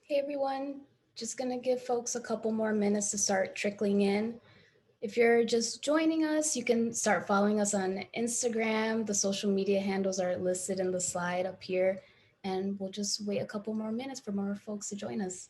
Hey everyone, just gonna give folks a couple more minutes to start trickling in. If you're just joining us, you can start following us on Instagram. The social media handles are listed in the slide up here, and we'll just wait a couple more minutes for more folks to join us.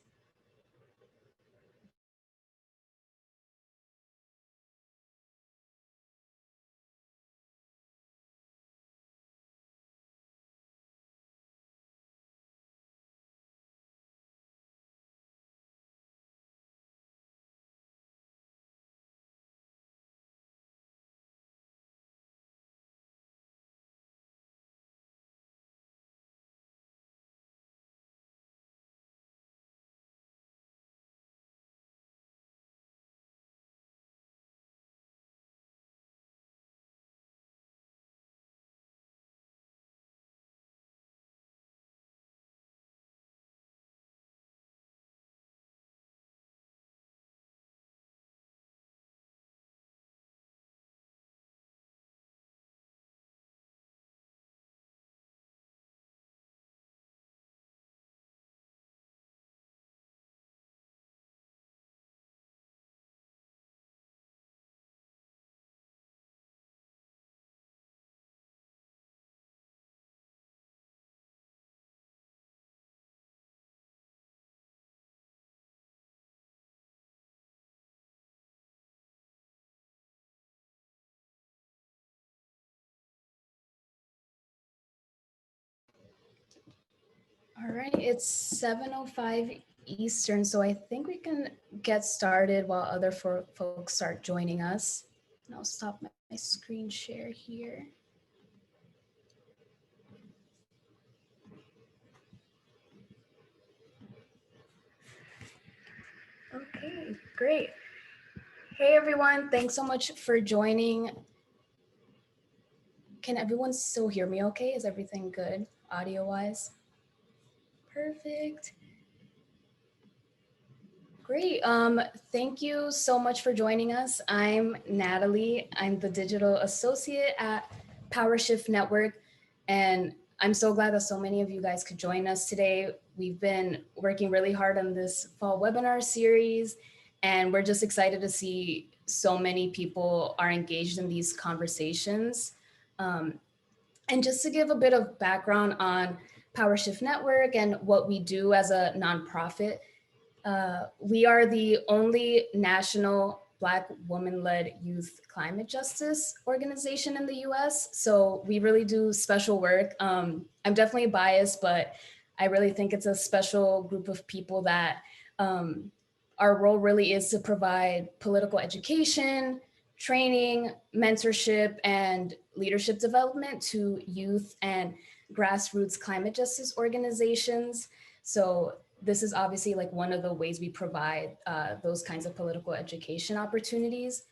All right, it's 7:05 Eastern, so I think we can get started while other folks start joining us. And I'll stop my screen share here. Okay, great. Hey everyone, thanks so much for joining. Can everyone still hear me okay? Is everything good audio-wise? Perfect. Great. Thank you so much for joining us. I'm Natalie. I'm the digital associate at PowerShift Network, and I'm so glad that so many of you guys could join us today. We've been working really hard on this fall webinar series, and we're just excited to see so many people are engaged in these conversations. And just to give a bit of background on PowerShift Network and what we do as a nonprofit, we are the only national Black woman-led youth climate justice organization in the US. So we really do special work. I'm definitely biased, but I really think it's a special group of people that our role really is to provide political education, training, mentorship, and leadership development to youth and grassroots climate justice organizations. So this is obviously like one of the ways we provide those kinds of political education opportunities.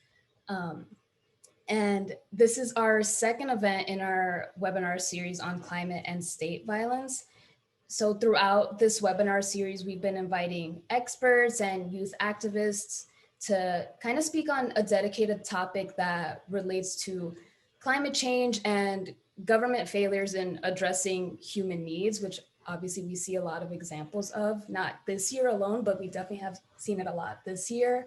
And this is our second event in our webinar series on climate and state violence. So throughout this webinar series, we've been inviting experts and youth activists to kind of speak on a dedicated topic that relates to climate change and government failures in addressing human needs, which obviously we see a lot of examples of, not this year alone, but we definitely have seen it a lot this year.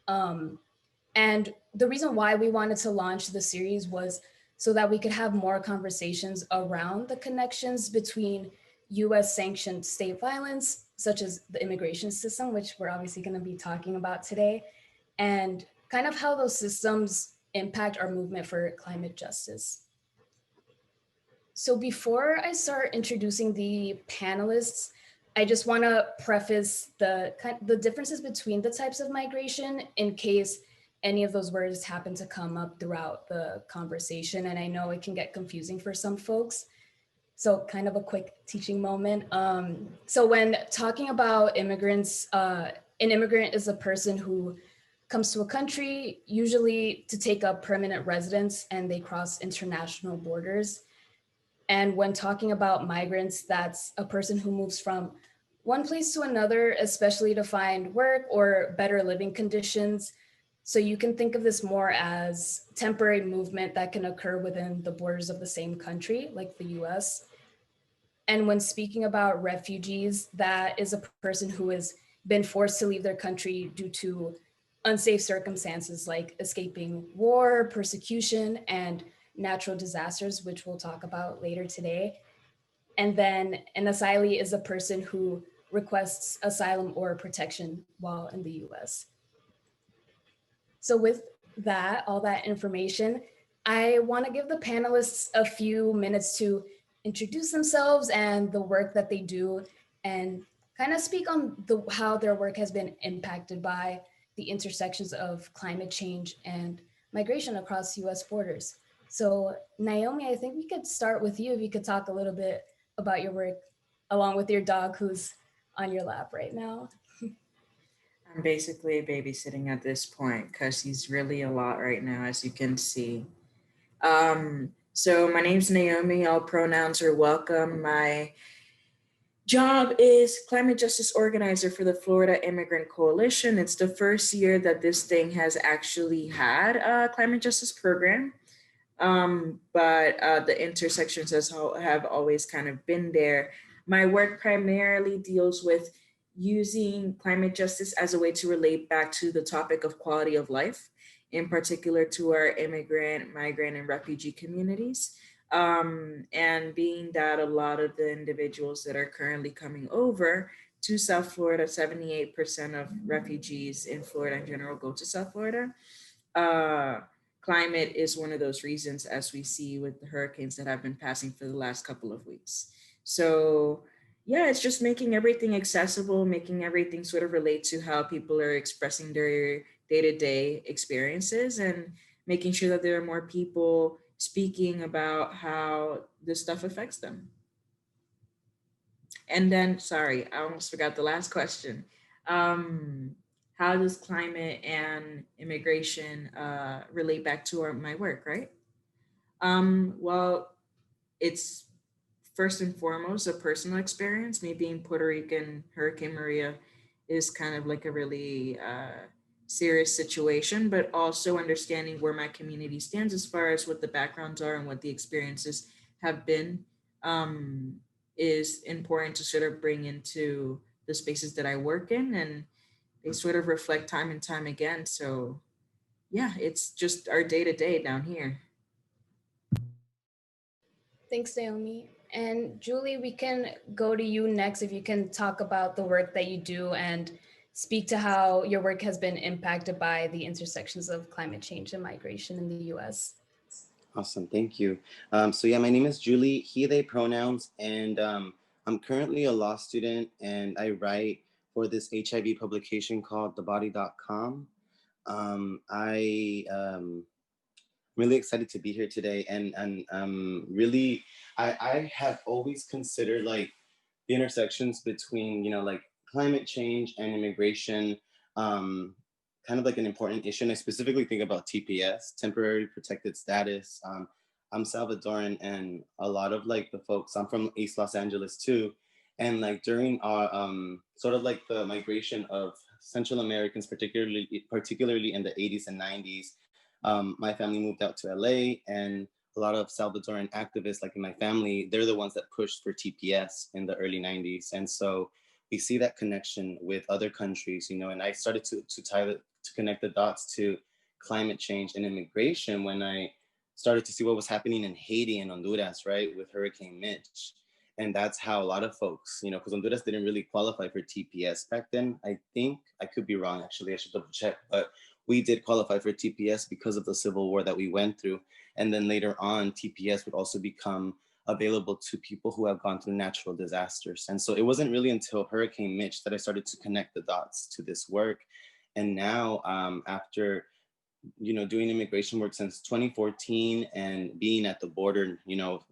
And the reason why we wanted to launch the series was so that we could have more conversations around the connections between US sanctioned state violence, such as the immigration system, which we're obviously going to be talking about today, and kind of how those systems impact our movement for climate justice. So before I start introducing the panelists, I just want to preface the differences between the types of migration in case any of those words happen to come up throughout the conversation. And I know it can get confusing for some folks. So kind of a quick teaching moment. So when talking about immigrants, an immigrant is a person who comes to a country, usually to take up permanent residence, and they cross international borders. And when talking about migrants, that's a person who moves from one place to another, especially to find work or better living conditions. So you can think of this more as temporary movement that can occur within the borders of the same country, like the US. And when speaking about refugees, that is a person who has been forced to leave their country due to unsafe circumstances like escaping war, persecution, and natural disasters, which we'll talk about later today. And then an asylee is a person who requests asylum or protection while in the US. So, with that, all that information, I want to give the panelists a few minutes to introduce themselves and the work that they do, and kind of speak on how their work has been impacted by the intersections of climate change and migration across US borders. So, Naomi, I think we could start with you if you could talk a little bit about your work along with your dog who's on your lap right now. I'm basically babysitting at this point because he's really a lot right now, as you can see. So my name's Naomi. All pronouns are welcome. My job is climate justice organizer for the Florida Immigrant Coalition. It's the first year that this thing has actually had a climate justice program. But the intersections have always kind of been there. My work primarily deals with using climate justice as a way to relate back to the topic of quality of life, in particular to our immigrant, migrant, and refugee communities. And being that a lot of the individuals that are currently coming over to South Florida, 78% of refugees in Florida in general go to South Florida. uh, Climate is one of those reasons, as we see with the hurricanes that have been passing for the last couple of weeks. So, yeah, it's just making everything accessible, making everything sort of relate to how people are expressing their day to day experiences, and making sure that there are more people speaking about how this stuff affects them. And then, sorry, I almost forgot the last question. Um, how does climate and immigration relate back to my work, right? Well, it's first and foremost a personal experience. Me being Puerto Rican, Hurricane Maria is kind of like a really serious situation, but also understanding where my community stands as far as what the backgrounds are and what the experiences have been, um, is important to sort of bring into the spaces that I work in, and they sort of reflect time and time again. So, yeah, it's just our day to day down here. Thanks, Naomi. And Julie, we can go to you next if you can talk about the work that you do and speak to how your work has been impacted by the intersections of climate change and migration in the US. Awesome, thank you. So yeah, my name is Julie, he, they pronouns, and I'm currently a law student and I write for this HIV publication called thebody.com. I'm really excited to be here today and really, I have always considered like the intersections between, like climate change and immigration, um, kind of like an important issue. And I specifically think about TPS, temporary protected status. I'm Salvadoran, and a lot of like the folks, I'm from East Los Angeles too. And like during our sort of like the migration of Central Americans, particularly in the 80s and 90s, my family moved out to LA, and a lot of Salvadoran activists, like in my family, they're the ones that pushed for TPS in the early 90s. And so we see that connection with other countries, and I started to connect the dots to climate change and immigration when I started to see what was happening in Haiti and Honduras, right, with Hurricane Mitch. And that's how a lot of folks, because Honduras didn't really qualify for TPS back then. I think, I could be wrong, actually, I should double check, but we did qualify for TPS because of the civil war that we went through. And then later on, TPS would also become available to people who have gone through natural disasters. And so it wasn't really until Hurricane Mitch that I started to connect the dots to this work. And now, after doing immigration work since 2014 and being at the border,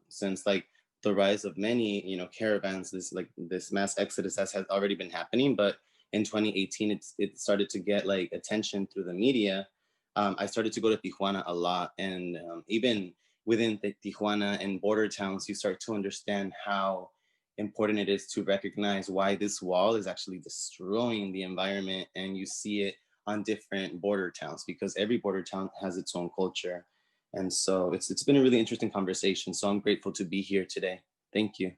since like the rise of many, caravans, this mass exodus has already been happening. But in 2018, it started to get like attention through the media. I started to go to Tijuana a lot, and even within the Tijuana and border towns, you start to understand how important it is to recognize why this wall is actually destroying the environment, and you see it on different border towns because every border town has its own culture. And so it's been a really interesting conversation. So I'm grateful to be here today. Thank you.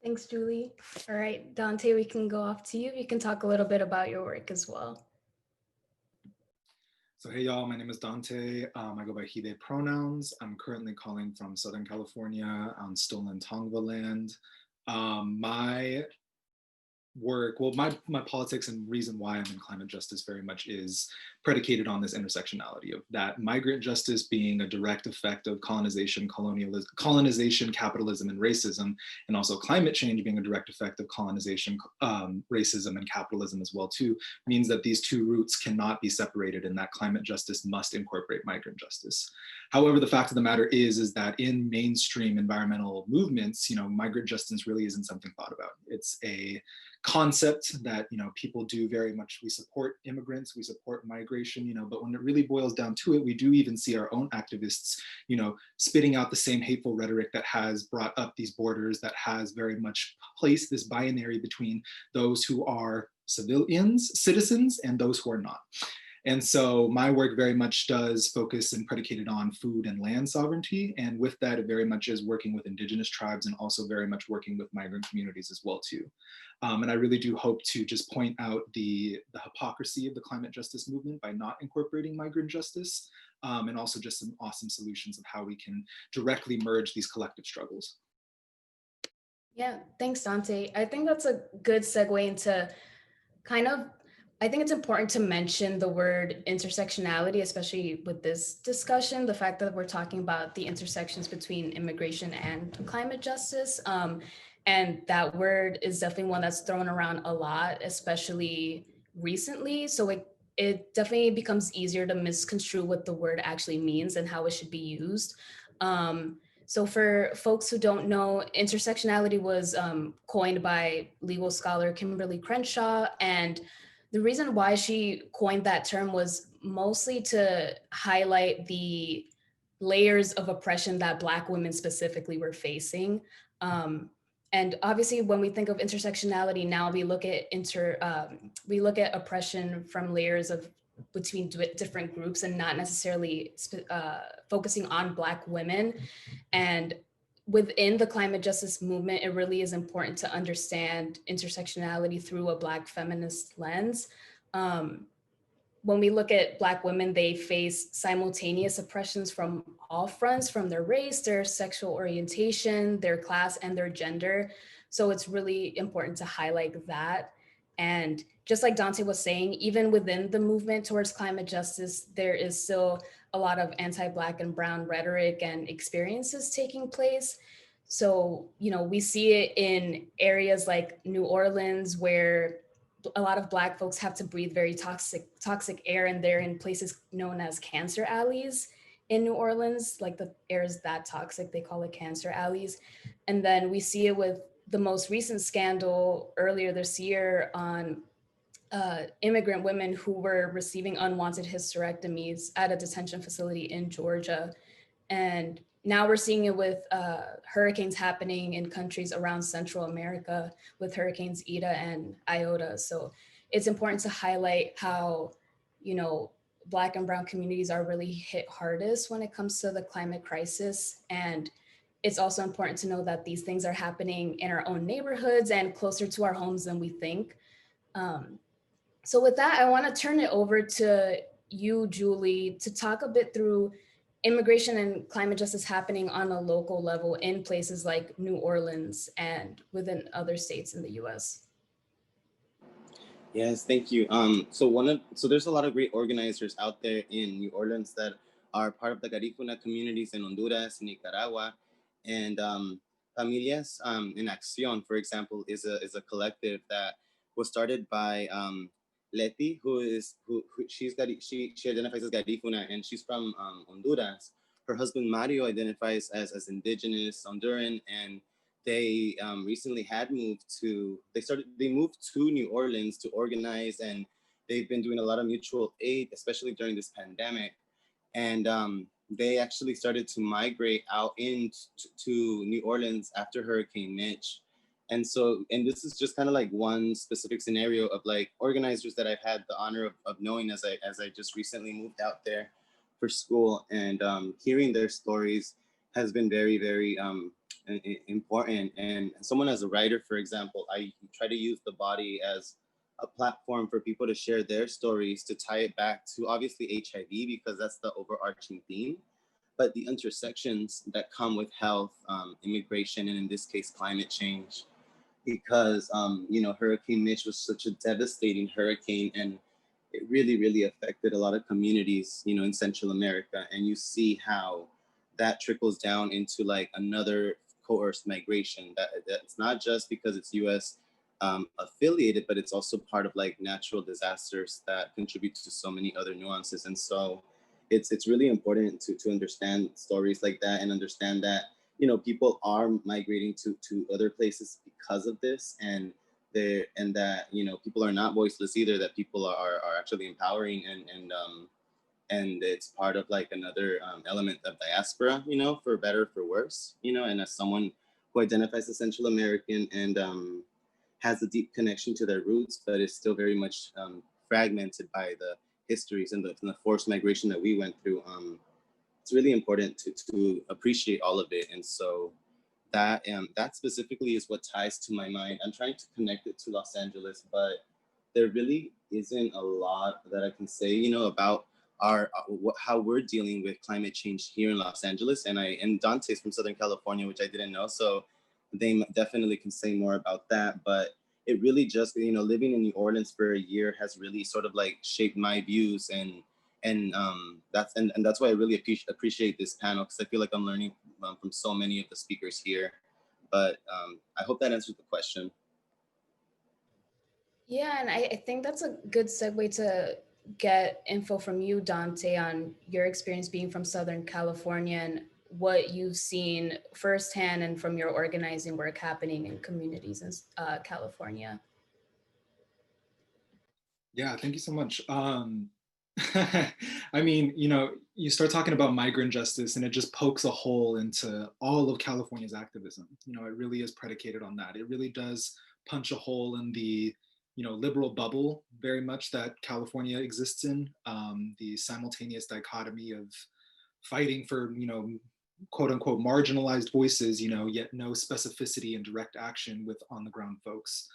Thanks, Julie. All right, Dante, we can go off to you. You can talk a little bit about your work as well. So hey y'all, my name is Dante. I go by he, they pronouns. I'm currently calling from Southern California on stolen Tongva land. My work, well, my politics and reason why I'm in climate justice very much is predicated on this intersectionality of that migrant justice being a direct effect of colonization, capitalism, and racism, and also climate change being a direct effect of colonization, racism, and capitalism as well too, means that these two roots cannot be separated, and that climate justice must incorporate migrant justice. However, the fact of the matter is that in mainstream environmental movements, migrant justice really isn't something thought about. It's a concept that people do very much. We support immigrants, we support migration, but when it really boils down to it, we do even see our own activists spitting out the same hateful rhetoric that has brought up these borders, that has very much placed this binary between those who are citizens, and those who are not. And so my work very much does focus and predicated on food and land sovereignty. And with that, it very much is working with indigenous tribes and also very much working with migrant communities as well too. And I really do hope to just point out the hypocrisy of the climate justice movement by not incorporating migrant justice, and also just some awesome solutions of how we can directly merge these collective struggles. Yeah, thanks, Dante. I think that's a good segue into I think it's important to mention the word intersectionality, especially with this discussion, the fact that we're talking about the intersections between immigration and climate justice. And that word is definitely one that's thrown around a lot, especially recently. So it definitely becomes easier to misconstrue what the word actually means and how it should be used. So for folks who don't know, intersectionality was coined by legal scholar Kimberly Crenshaw. And the reason why she coined that term was mostly to highlight the layers of oppression that Black women specifically were facing. And obviously, when we think of intersectionality now, we look at oppression from layers of between different groups and not necessarily focusing on Black women. And within the climate justice movement, it really is important to understand intersectionality through a Black feminist lens. When we look at Black women, they face simultaneous oppressions from all fronts, from their race, their sexual orientation, their class, and their gender. So it's really important to highlight that. And just like Dante was saying, even within the movement towards climate justice, there is still a lot of anti-Black and brown rhetoric and experiences taking place. So, we see it in areas like New Orleans, where a lot of Black folks have to breathe very toxic air, and they're in places known as cancer alleys in New Orleans. Like, the air is that toxic, they call it cancer alleys. And then we see it with the most recent scandal earlier this year on immigrant women who were receiving unwanted hysterectomies at a detention facility in Georgia. And now we're seeing it with hurricanes happening in countries around Central America with hurricanes Ida and Iota. So it's important to highlight how, Black and brown communities are really hit hardest when it comes to the climate crisis. And it's also important to know that these things are happening in our own neighborhoods and closer to our homes than we think. So with that, I want to turn it over to you, Julie, to talk a bit through immigration and climate justice happening on a local level in places like New Orleans and within other states in the US. Yes, thank you. So there's a lot of great organizers out there in New Orleans that are part of the Garifuna communities in Honduras, Nicaragua, and Familias en Acción, for example, is a collective that was started by Leti, who she identifies as Garifuna, and she's from Honduras. Her husband Mario identifies as indigenous Honduran, and they recently had they moved to New Orleans to organize, and they've been doing a lot of mutual aid, especially during this pandemic. And they actually started to migrate out into New Orleans after Hurricane Mitch. And this is just kind of like one specific scenario of like organizers that I've had the honor of knowing as I just recently moved out there for school, and hearing their stories has been very, very important. And someone as a writer, for example, I try to use the body as a platform for people to share their stories, to tie it back to obviously HIV, because that's the overarching theme, but the intersections that come with health, immigration, and in this case, climate change. Because, Hurricane Mitch was such a devastating hurricane, and it really, really affected a lot of communities, in Central America. And you see how that trickles down into like another coerced migration. That's not just because it's U.S. Affiliated, but it's also part of like natural disasters that contribute to so many other nuances. And so it's really important to understand stories like that, and understand that people are migrating to other places because of this, and that people are not voiceless either, that people are actually empowering, and it's part of like another element of diaspora, for better or for worse, and as someone who identifies as Central American, and has a deep connection to their roots, but is still very much fragmented by the histories and the forced migration that we went through. It's really important to appreciate all of it. And so that specifically is what ties to my mind. I'm trying to connect it to Los Angeles, but there really isn't a lot that I can say, about our how we're dealing with climate change here in Los Angeles. And Dante's from Southern California, which I didn't know, so they definitely can say more about that. But it really just, living in New Orleans for a year has really sort of like shaped my views, and that's why I really appreciate this panel, because I feel like I'm learning from so many of the speakers here. But I hope that answers the question. Yeah, and I think that's a good segue to get info from you, Dante, on your experience being from Southern California and what you've seen firsthand and from your organizing work happening in communities in California. Yeah, thank you so much. I mean, you start talking about migrant justice and it just pokes a hole into all of California's activism. It really is predicated on that. It really does punch a hole in the, liberal bubble very much that California exists in, the simultaneous dichotomy of fighting for, quote unquote marginalized voices, yet no specificity and direct action with on the ground folks.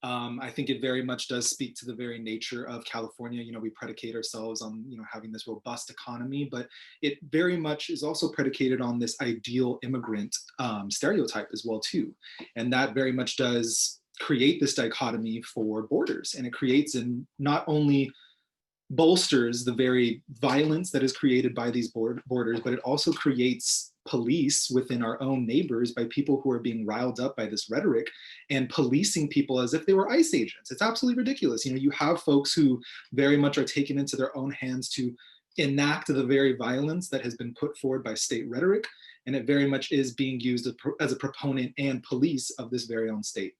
I think it very much does speak to the very nature of California. We predicate ourselves on, having this robust economy, but it very much is also predicated on this ideal immigrant stereotype as well too. And that very much does create this dichotomy for borders, and it creates and not only bolsters the very violence that is created by these borders, but it also creates police within our own neighbors by people who are being riled up by this rhetoric and policing people as if they were ICE agents. It's absolutely ridiculous. You have folks who very much are taken into their own hands to enact the very violence that has been put forward by state rhetoric, and it very much is being used as a proponent and police of this very own state.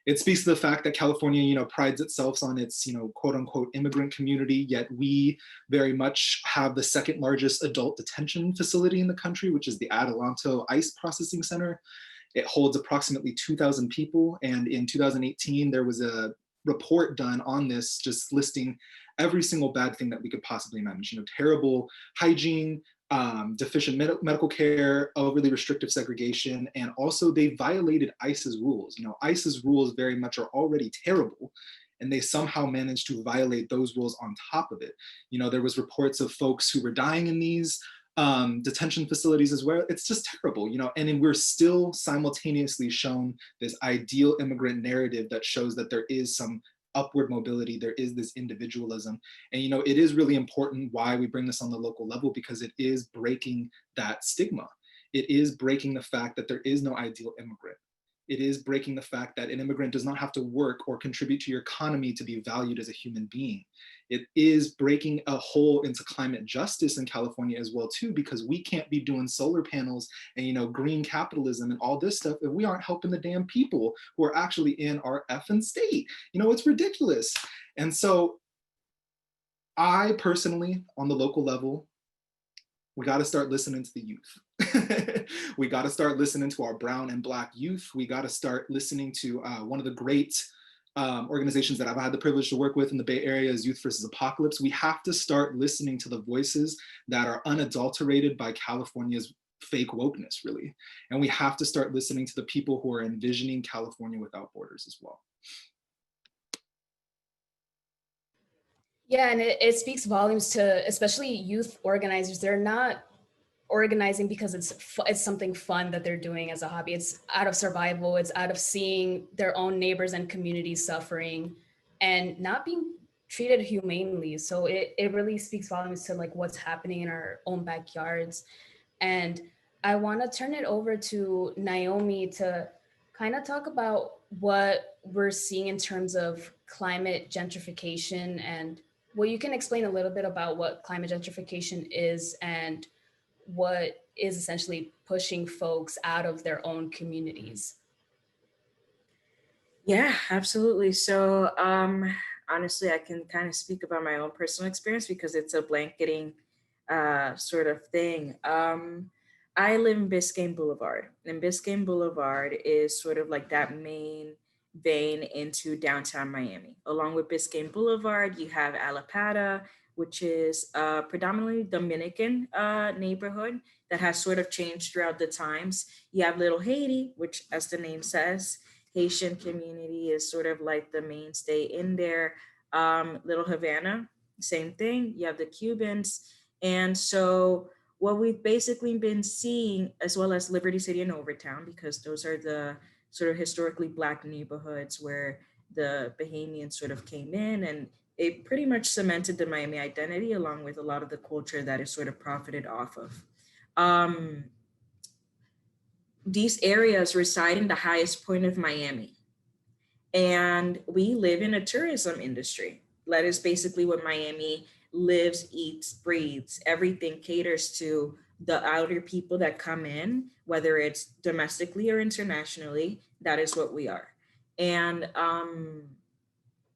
It speaks to the fact that California, prides itself on its, quote unquote immigrant community, yet we very much have the second largest adult detention facility in the country, which is the Adelanto ICE Processing Center. It holds approximately 2,000 people. And in 2018, there was a report done on this, just listing every single bad thing that we could possibly imagine. Terrible hygiene, deficient medical care, overly restrictive segregation, and also they violated ICE's rules. ICE's rules very much are already terrible, and they somehow managed to violate those rules on top of it. There was reports of folks who were dying in these detention facilities as well. It's just terrible, and we're still simultaneously shown this ideal immigrant narrative that shows that there is some upward mobility, there is this individualism. And it is really important why we bring this on the local level, because it is breaking that stigma. It is breaking the fact that there is no ideal immigrant. It is breaking the fact that an immigrant does not have to work or contribute to your economy to be valued as a human being. It is breaking a hole into climate justice in California as well too, because we can't be doing solar panels and green capitalism and all this stuff if we aren't helping the damn people who are actually in our effing state. It's ridiculous. And so I personally, on the local level, we got to start listening to the youth. We got to start listening to our brown and Black youth. We got to start listening to one of the great organizations that I've had the privilege to work with in the Bay Area is Youth versus Apocalypse. We have to start listening to the voices that are unadulterated by California's fake wokeness, really. And we have to start listening to the people who are envisioning California without borders as well. Yeah, and it speaks volumes to especially youth organizers. They're not organizing because it's something fun that they're doing as a hobby. It's out of survival. It's out of seeing their own neighbors and communities suffering and not being treated humanely. So it really speaks volumes to like what's happening in our own backyards. And I want to turn it over to Naomi to kind of talk about what we're seeing in terms of climate gentrification, and well, you can explain a little bit about what climate gentrification is and what is essentially pushing folks out of their own communities. Yeah, absolutely. So, honestly, I can kind of speak about my own personal experience because it's a blanketing sort of thing. I live in Biscayne Boulevard, and Biscayne Boulevard is sort of like that main vein into downtown Miami. Along with Biscayne Boulevard, you have Alapata, which is a predominantly Dominican neighborhood that has sort of changed throughout the times. You have Little Haiti, which, as the name says, Haitian community is sort of like the mainstay in there. Little Havana, same thing. You have the Cubans. And so, what we've basically been seeing, as well as Liberty City and Overtown, because those are the sort of historically Black neighborhoods where the Bahamians sort of came in, and it pretty much cemented the Miami identity along with a lot of the culture that is sort of profited off of. Um, these areas reside in the highest point of Miami. And we live in a tourism industry. That is basically what Miami lives, eats, breathes. Everything caters to the outer people that come in, whether it's domestically or internationally. That is what we are. And,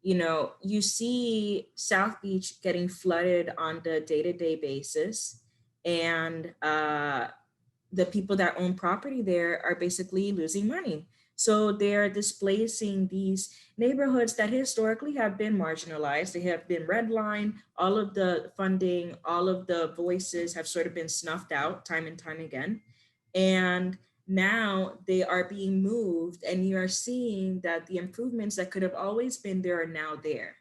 you see South Beach getting flooded on the day to day basis. And the people that own property there are basically losing money. So they're displacing these neighborhoods that historically have been marginalized. They have been redlined. All of the funding, all of the voices have sort of been snuffed out time and time again. And now they are being moved, and you are seeing that the improvements that could have always been there are now there.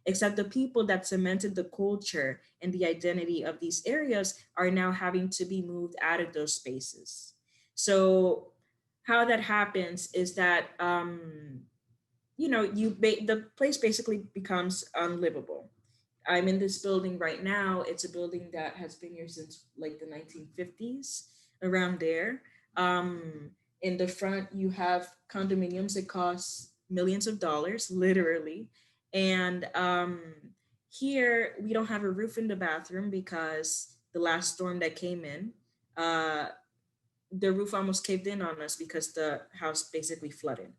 Except the people that cemented the culture and the identity of these areas are now having to be moved out of those spaces. So, how that happens is that the place basically becomes unlivable. I'm in this building right now. It's a building that has been here since like the 1950s, around there. Um, in the front, you have condominiums that cost millions of dollars, literally. And here, we don't have a roof in the bathroom because the last storm that came in, uh, the roof almost caved in on us because the house basically flooded.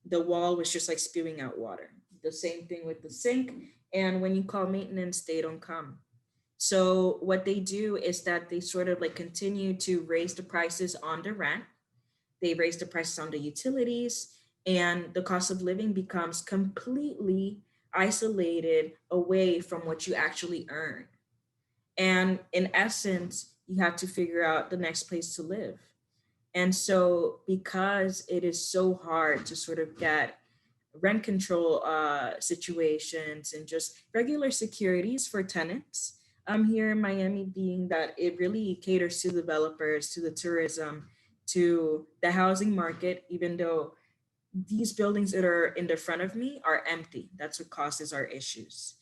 The wall was just like spewing out water. The same thing with the sink. And when you call maintenance, they don't come. So what they do is that they sort of like continue to raise the prices on the rent. They raise the prices on the utilities, and the cost of living becomes completely isolated away from what you actually earn. And in essence, you have to figure out the next place to live. And so, because it is so hard to sort of get rent control situations and just regular securities for tenants, here in Miami, being that it really caters to developers, to the tourism, to the housing market, even though these buildings that are in the front of me are empty. That's what causes our issues.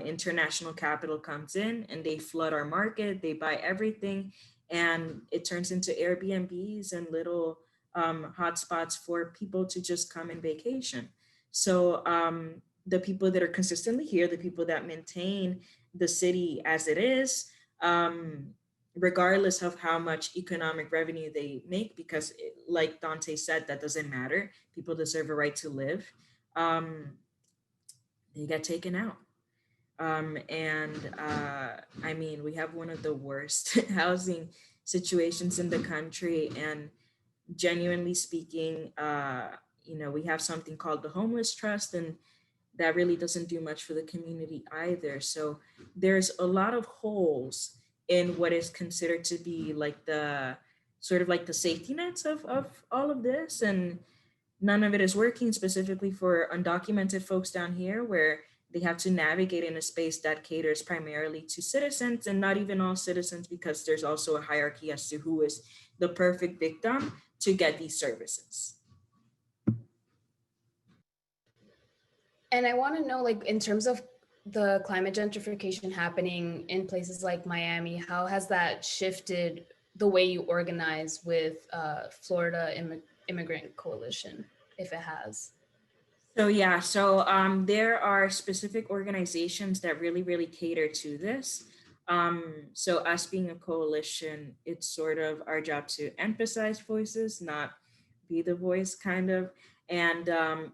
International capital comes in and they flood our market, they buy everything, and it turns into Airbnbs and little hotspots for people to just come and vacation. So the people that are consistently here, the people that maintain the city as it is, um, regardless of how much economic revenue they make, because like Dante said, that doesn't matter. People deserve a right to live. Um, they get taken out. And I mean, we have one of the worst housing situations in the country. And genuinely speaking, we have something called the Homeless Trust, and that really doesn't do much for the community either. So there's a lot of holes in what is considered to be like the sort of like the safety nets of all of this, and none of it is working, specifically for undocumented folks down here, where they have to navigate in a space that caters primarily to citizens and not even all citizens, because there's also a hierarchy as to who is the perfect victim to get these services. And I want to know, like, in terms of the climate gentrification happening in places like Miami, how has that shifted the way you organize with Florida Immigrant Coalition, if it has? So yeah, so there are specific organizations that really cater to this. So us being a coalition, it's sort of our job to emphasize voices, not be the voice, kind of. And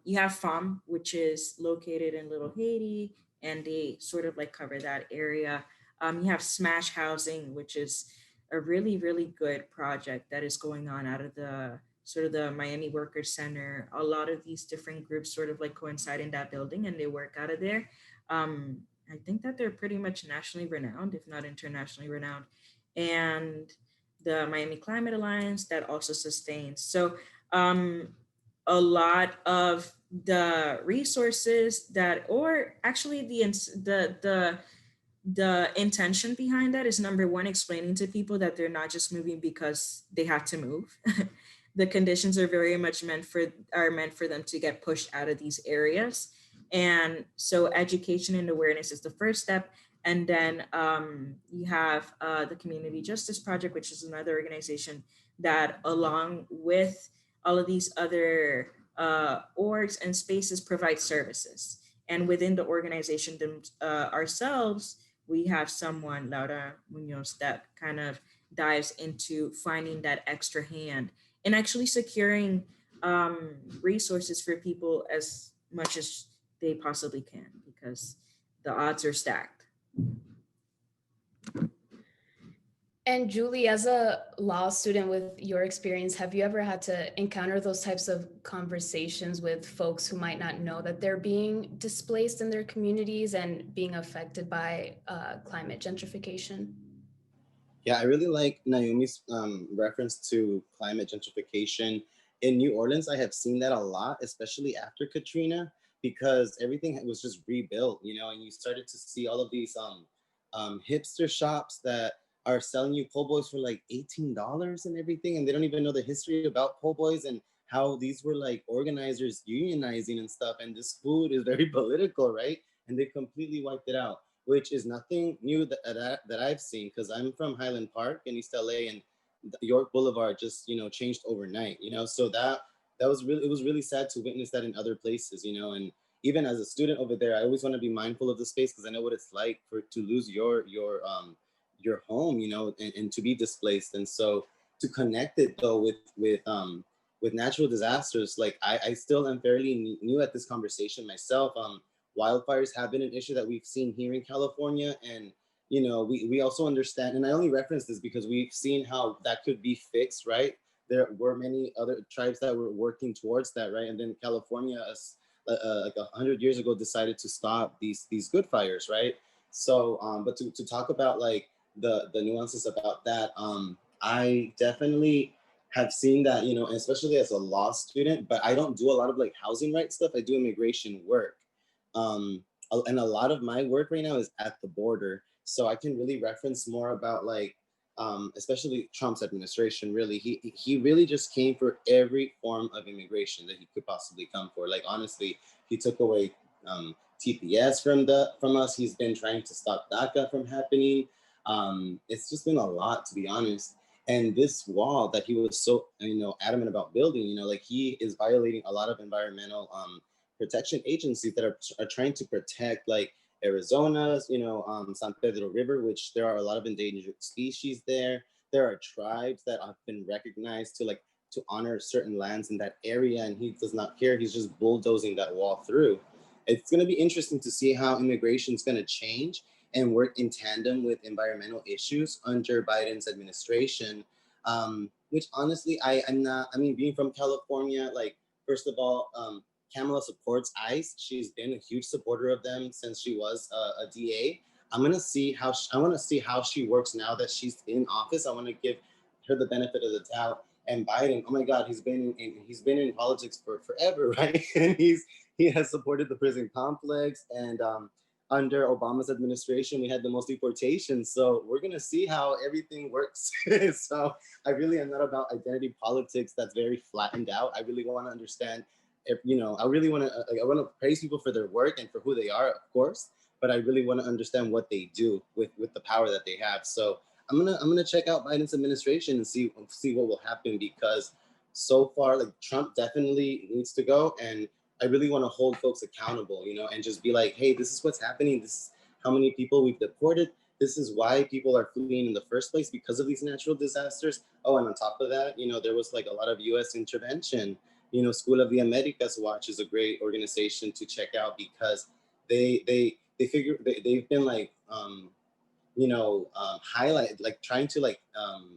you have FAM, which is located in Little Haiti, and they sort of like cover that area. You have Smash Housing, which is a really good project that is going on out of the sort of the Miami Workers Center. A lot of these different groups sort of like coincide in that building, and they work out of there. I think that they're pretty much nationally renowned, if not internationally renowned. And the Miami Climate Alliance that also sustains. So a lot of the resources that, or actually the intention behind that is, number one, explaining to people that they're not just moving because they have to move. The conditions are very much meant for them to get pushed out of these areas. And so education and awareness is the first step. And then you have the Community Justice Project, which is another organization that, along with all of these other orgs and spaces, provide services. And within the organization ourselves, we have someone, Laura Munoz, that kind of dives into finding that extra hand and actually securing resources for people as much as they possibly can, because the odds are stacked. And Julie, as a law student with your experience, have you ever had to encounter those types of conversations with folks who might not know that they're being displaced in their communities and being affected by climate gentrification? Yeah, I really like Naomi's reference to climate gentrification. In New Orleans, I have seen that a lot, especially after Katrina, because everything was just rebuilt, you know, and you started to see all of these hipster shops that are selling you po' boys for like $18 and everything, and they don't even know the history about po' boys and how these were like organizers unionizing and stuff. And this food is very political, right? And they completely wiped it out, which is nothing new that I've seen, because I'm from Highland Park in East LA, and York Boulevard just, you know, changed overnight, you know. So that was really, it was really sad to witness that in other places, you know. And even as a student over there, I always want to be mindful of the space, because I know what it's like to lose your home, you know, and to be displaced. And so to connect it though with natural disasters, like I still am fairly new at this conversation myself. Wildfires have been an issue that we've seen here in California. And, you know, we also understand, and I only reference this because we've seen how that could be fixed, right? There were many other tribes that were working towards that, right? And then California, like 100 years ago, decided to stop these good fires, right? So, but to talk about like the nuances about that, I definitely have seen that, you know, especially as a law student, but I don't do a lot of like housing rights stuff. I do immigration work. Um, and a lot of my work right now is at the border. So I can really reference more about like, especially Trump's administration, really, he really just came for every form of immigration that he could possibly come for. Like, honestly, he took away TPS from us. He's been trying to stop DACA from happening. It's just been a lot, to be honest. And this wall that he was so, you know, adamant about building, you know, like he is violating a lot of environmental protection agencies that are trying to protect like Arizona's, you know, San Pedro River, which there are a lot of endangered species there. There are tribes that have been recognized to honor certain lands in that area, and he does not care. He's just bulldozing that wall through. It's going to be interesting to see how immigration is going to change and work in tandem with environmental issues under Biden's administration. Which honestly, I'm not. I mean, being from California, like first of all, Kamala supports ICE. She's been a huge supporter of them since she was a DA. I want to see how she works now that she's in office. I want to give her the benefit of the doubt. And Biden, oh my God, he's been in politics for forever, right? And he has supported the prison complex, and under Obama's administration, we had the most deportations. So we're gonna see how everything works. So I really am not about identity politics that's very flattened out. I really want to understand if, you know, I want to praise people for their work and for who they are, of course, but I really want to understand what they do with the power that they have. So I'm gonna check out Biden's administration and see what will happen, because so far, like, Trump definitely needs to go, and I really want to hold folks accountable, you know, and just be like, hey, this is what's happening. This is how many people we've deported. This is why people are fleeing in the first place, because of these natural disasters. Oh, and on top of that, you know, there was like a lot of U.S. intervention. You know, School of the Americas Watch is a great organization to check out, because they've been like highlight, like trying to like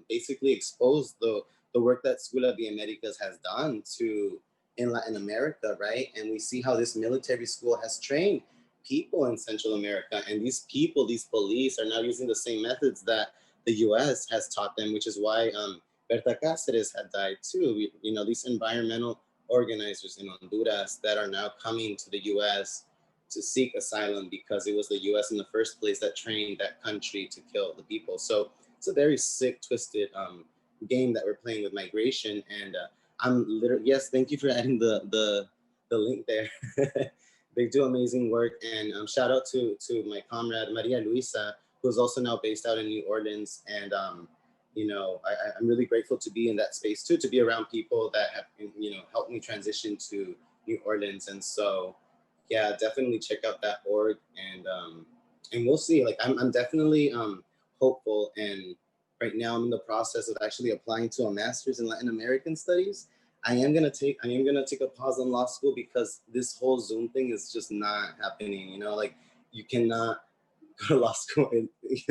basically expose the work that School of the Americas has done to in Latin America, right? And we see how this military school has trained people in Central America, and these people, these police, are now using the same methods that the U.S. has taught them, which is why Berta Cáceres had died too. You know, these environmental organizers in Honduras that are now coming to the U.S. to seek asylum, because it was the U.S. in the first place that trained that country to kill the people. So it's a very sick, twisted game that we're playing with migration. And I'm literally, yes, thank you for adding the link there. They do amazing work, and shout out to my comrade Maria Luisa, who's also now based out in New Orleans. And I'm really grateful to be in that space too, to be around people that have helped me transition to New Orleans. And so yeah, definitely check out that org, and we'll see. Like I'm definitely hopeful, and right now I'm in the process of actually applying to a master's in Latin American studies. I am gonna take a pause on law school, because this whole Zoom thing is just not happening. You know, like, you cannot go to law school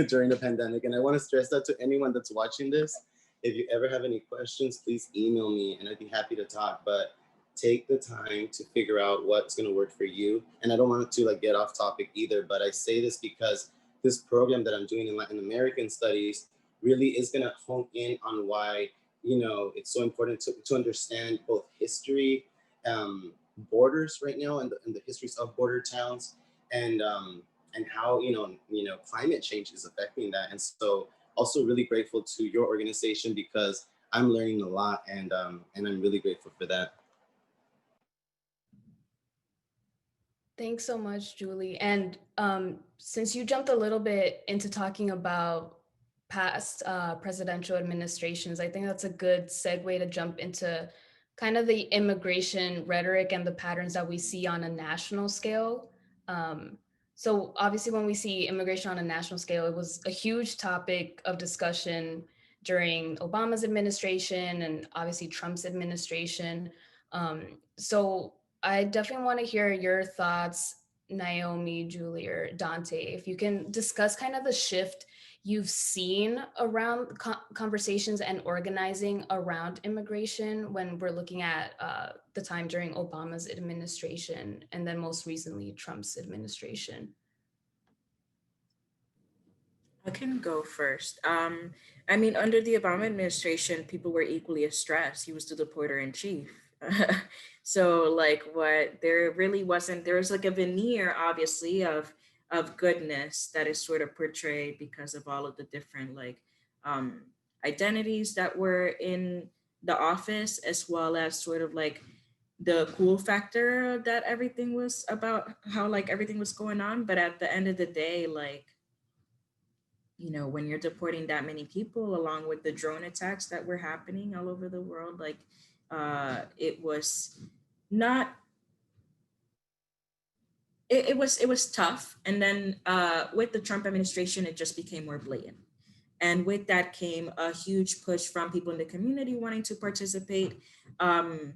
during the pandemic. And I want to stress that to anyone that's watching this. If you ever have any questions, please email me and I'd be happy to talk. But take the time to figure out what's going to work for you. And I don't want to like get off topic either, but I say this because this program that I'm doing in Latin American studies really is going to hone in on why, it's so important to understand both history, borders right now, and the histories of border towns, and how climate change is affecting that. And so also really grateful to your organization, because I'm learning a lot, and I'm really grateful for that. Thanks so much, Julie. And since you jumped a little bit into talking about past presidential administrations, I think that's a good segue to jump into kind of the immigration rhetoric and the patterns that we see on a national scale. Um, so obviously, when we see immigration on a national scale, it was a huge topic of discussion during Obama's administration and obviously Trump's administration. So I definitely want to hear your thoughts, Naomi, Julie, or Dante, if you can discuss kind of the shift you've seen around conversations and organizing around immigration when we're looking at the time during Obama's administration and then most recently Trump's administration. I can go first. I mean, under the Obama administration, people were equally as stressed. He was the deporter in chief. So, like, what there really wasn't, there was like a veneer, obviously, of goodness that is sort of portrayed because of all of the different like um, identities that were in the office, as well as sort of like the cool factor that everything was about, how like everything was going on. But at the end of the day, like, when you're deporting that many people, along with the drone attacks that were happening all over the world, like it was not it was tough. And then with the Trump administration, it just became more blatant. And with that came a huge push from people in the community wanting to participate. um,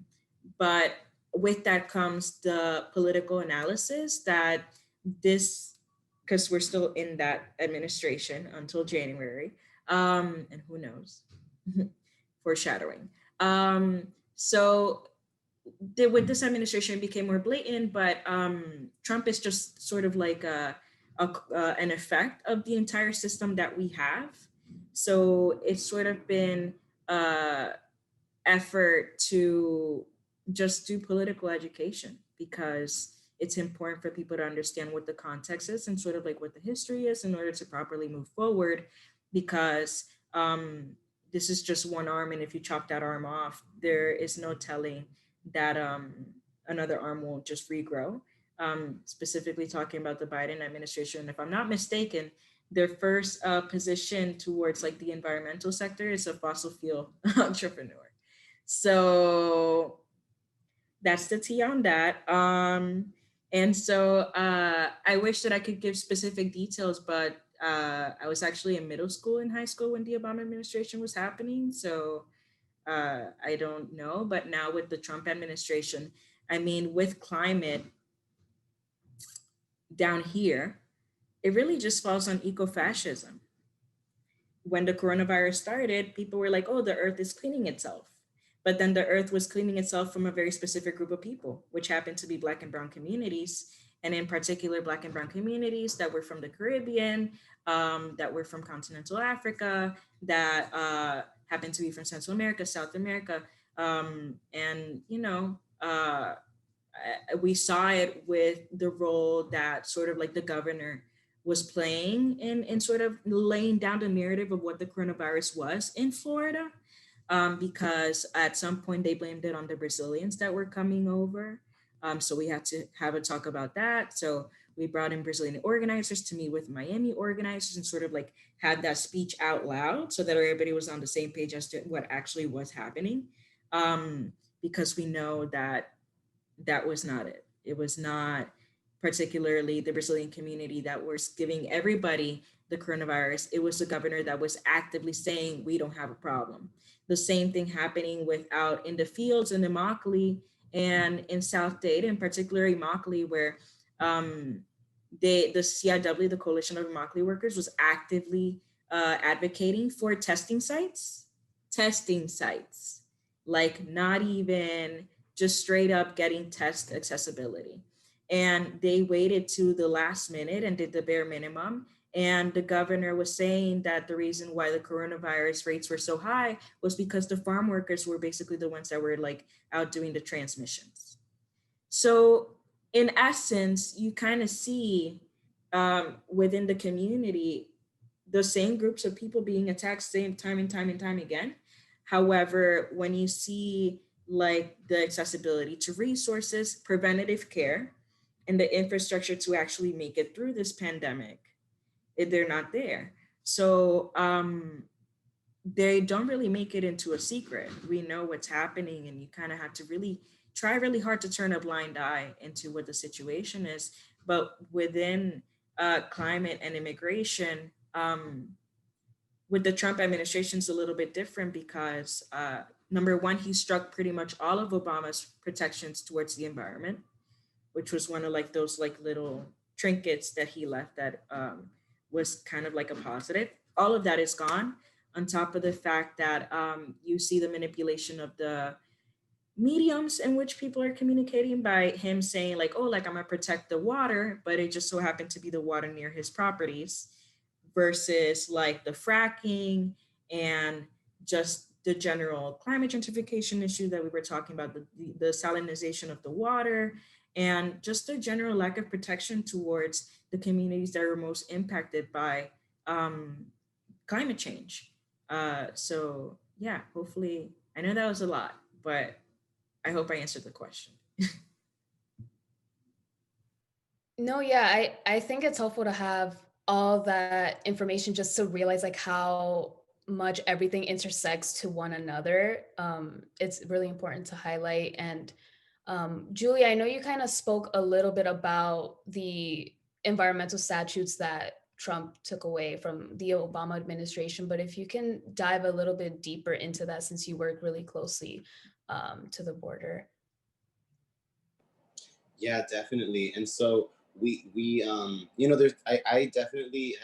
but with that comes the political analysis that this, because we're still in that administration until January, and who knows, foreshadowing. So with this administration it became more blatant, but Trump is just sort of like an effect of the entire system that we have. So it's sort of been effort to just do political education, because it's important for people to understand what the context is and sort of like what the history is in order to properly move forward. Because this is just one arm, and if you chop that arm off, there is no telling that another arm won't just regrow. Specifically talking about the Biden administration, if I'm not mistaken, their first position towards like the environmental sector is a fossil fuel entrepreneur. So that's the tea on that. And so I wish that I could give specific details, but I was actually in middle school and high school when the Obama administration was happening. So I don't know. But now with the Trump administration, I mean, with climate down here, it really just falls on ecofascism. When the coronavirus started, people were like, oh, the earth is cleaning itself. But then the earth was cleaning itself from a very specific group of people, which happened to be Black and Brown communities. And in particular, Black and Brown communities that were from the Caribbean, that were from continental Africa, that happened to be from Central America, South America. And, you know, we saw it with the role that sort of like the governor was playing in sort of laying down the narrative of what the coronavirus was in Florida. Because at some point they blamed it on the Brazilians that were coming over. So we had to have a talk about that. So we brought in Brazilian organizers to meet with Miami organizers and sort of like had that speech out loud so that everybody was on the same page as to what actually was happening. Because we know that that was not it. It was not particularly the Brazilian community that was giving everybody the coronavirus. It was the governor that was actively saying, we don't have a problem. The same thing happening with out in the fields in Immokalee and in South Dade, in particular Immokalee, where the CIW, the Coalition of Immokalee Workers, was actively advocating for testing sites, like not even just straight up getting test accessibility. And they waited to the last minute and did the bare minimum. And the governor was saying that the reason why the coronavirus rates were so high was because the farm workers were basically the ones that were like out doing the transmissions. So in essence, you kind of see within the community the same groups of people being attacked same time and time and time again. However, when you see like the accessibility to resources, preventative care, and the infrastructure to actually make it through this pandemic, they're not there. So they don't really make it into a secret. We know what's happening, and you kind of have to really try really hard to turn a blind eye into what the situation is. But within climate and immigration, with the Trump administration is a little bit different because number one, he struck pretty much all of Obama's protections towards the environment, which was one of like those like little trinkets that he left that was kind of like a positive. All of that is gone. On top of the fact that you see the manipulation of the mediums in which people are communicating by him saying like, oh, like I'm gonna protect the water, but it just so happened to be the water near his properties versus like the fracking and just the general climate gentrification issue that we were talking about, the salinization of the water, and just the general lack of protection towards the communities that are most impacted by climate change. So yeah, hopefully, I know that was a lot, but I hope I answered the question. No, yeah, I think it's helpful to have all that information just to realize like how much everything intersects to one another. It's really important to highlight. And Julie, I know you kind of spoke a little bit about the environmental statutes that Trump took away from the Obama administration, but if you can dive a little bit deeper into that since you work really closely to the border. Yeah, definitely. And so we you know, there's I definitely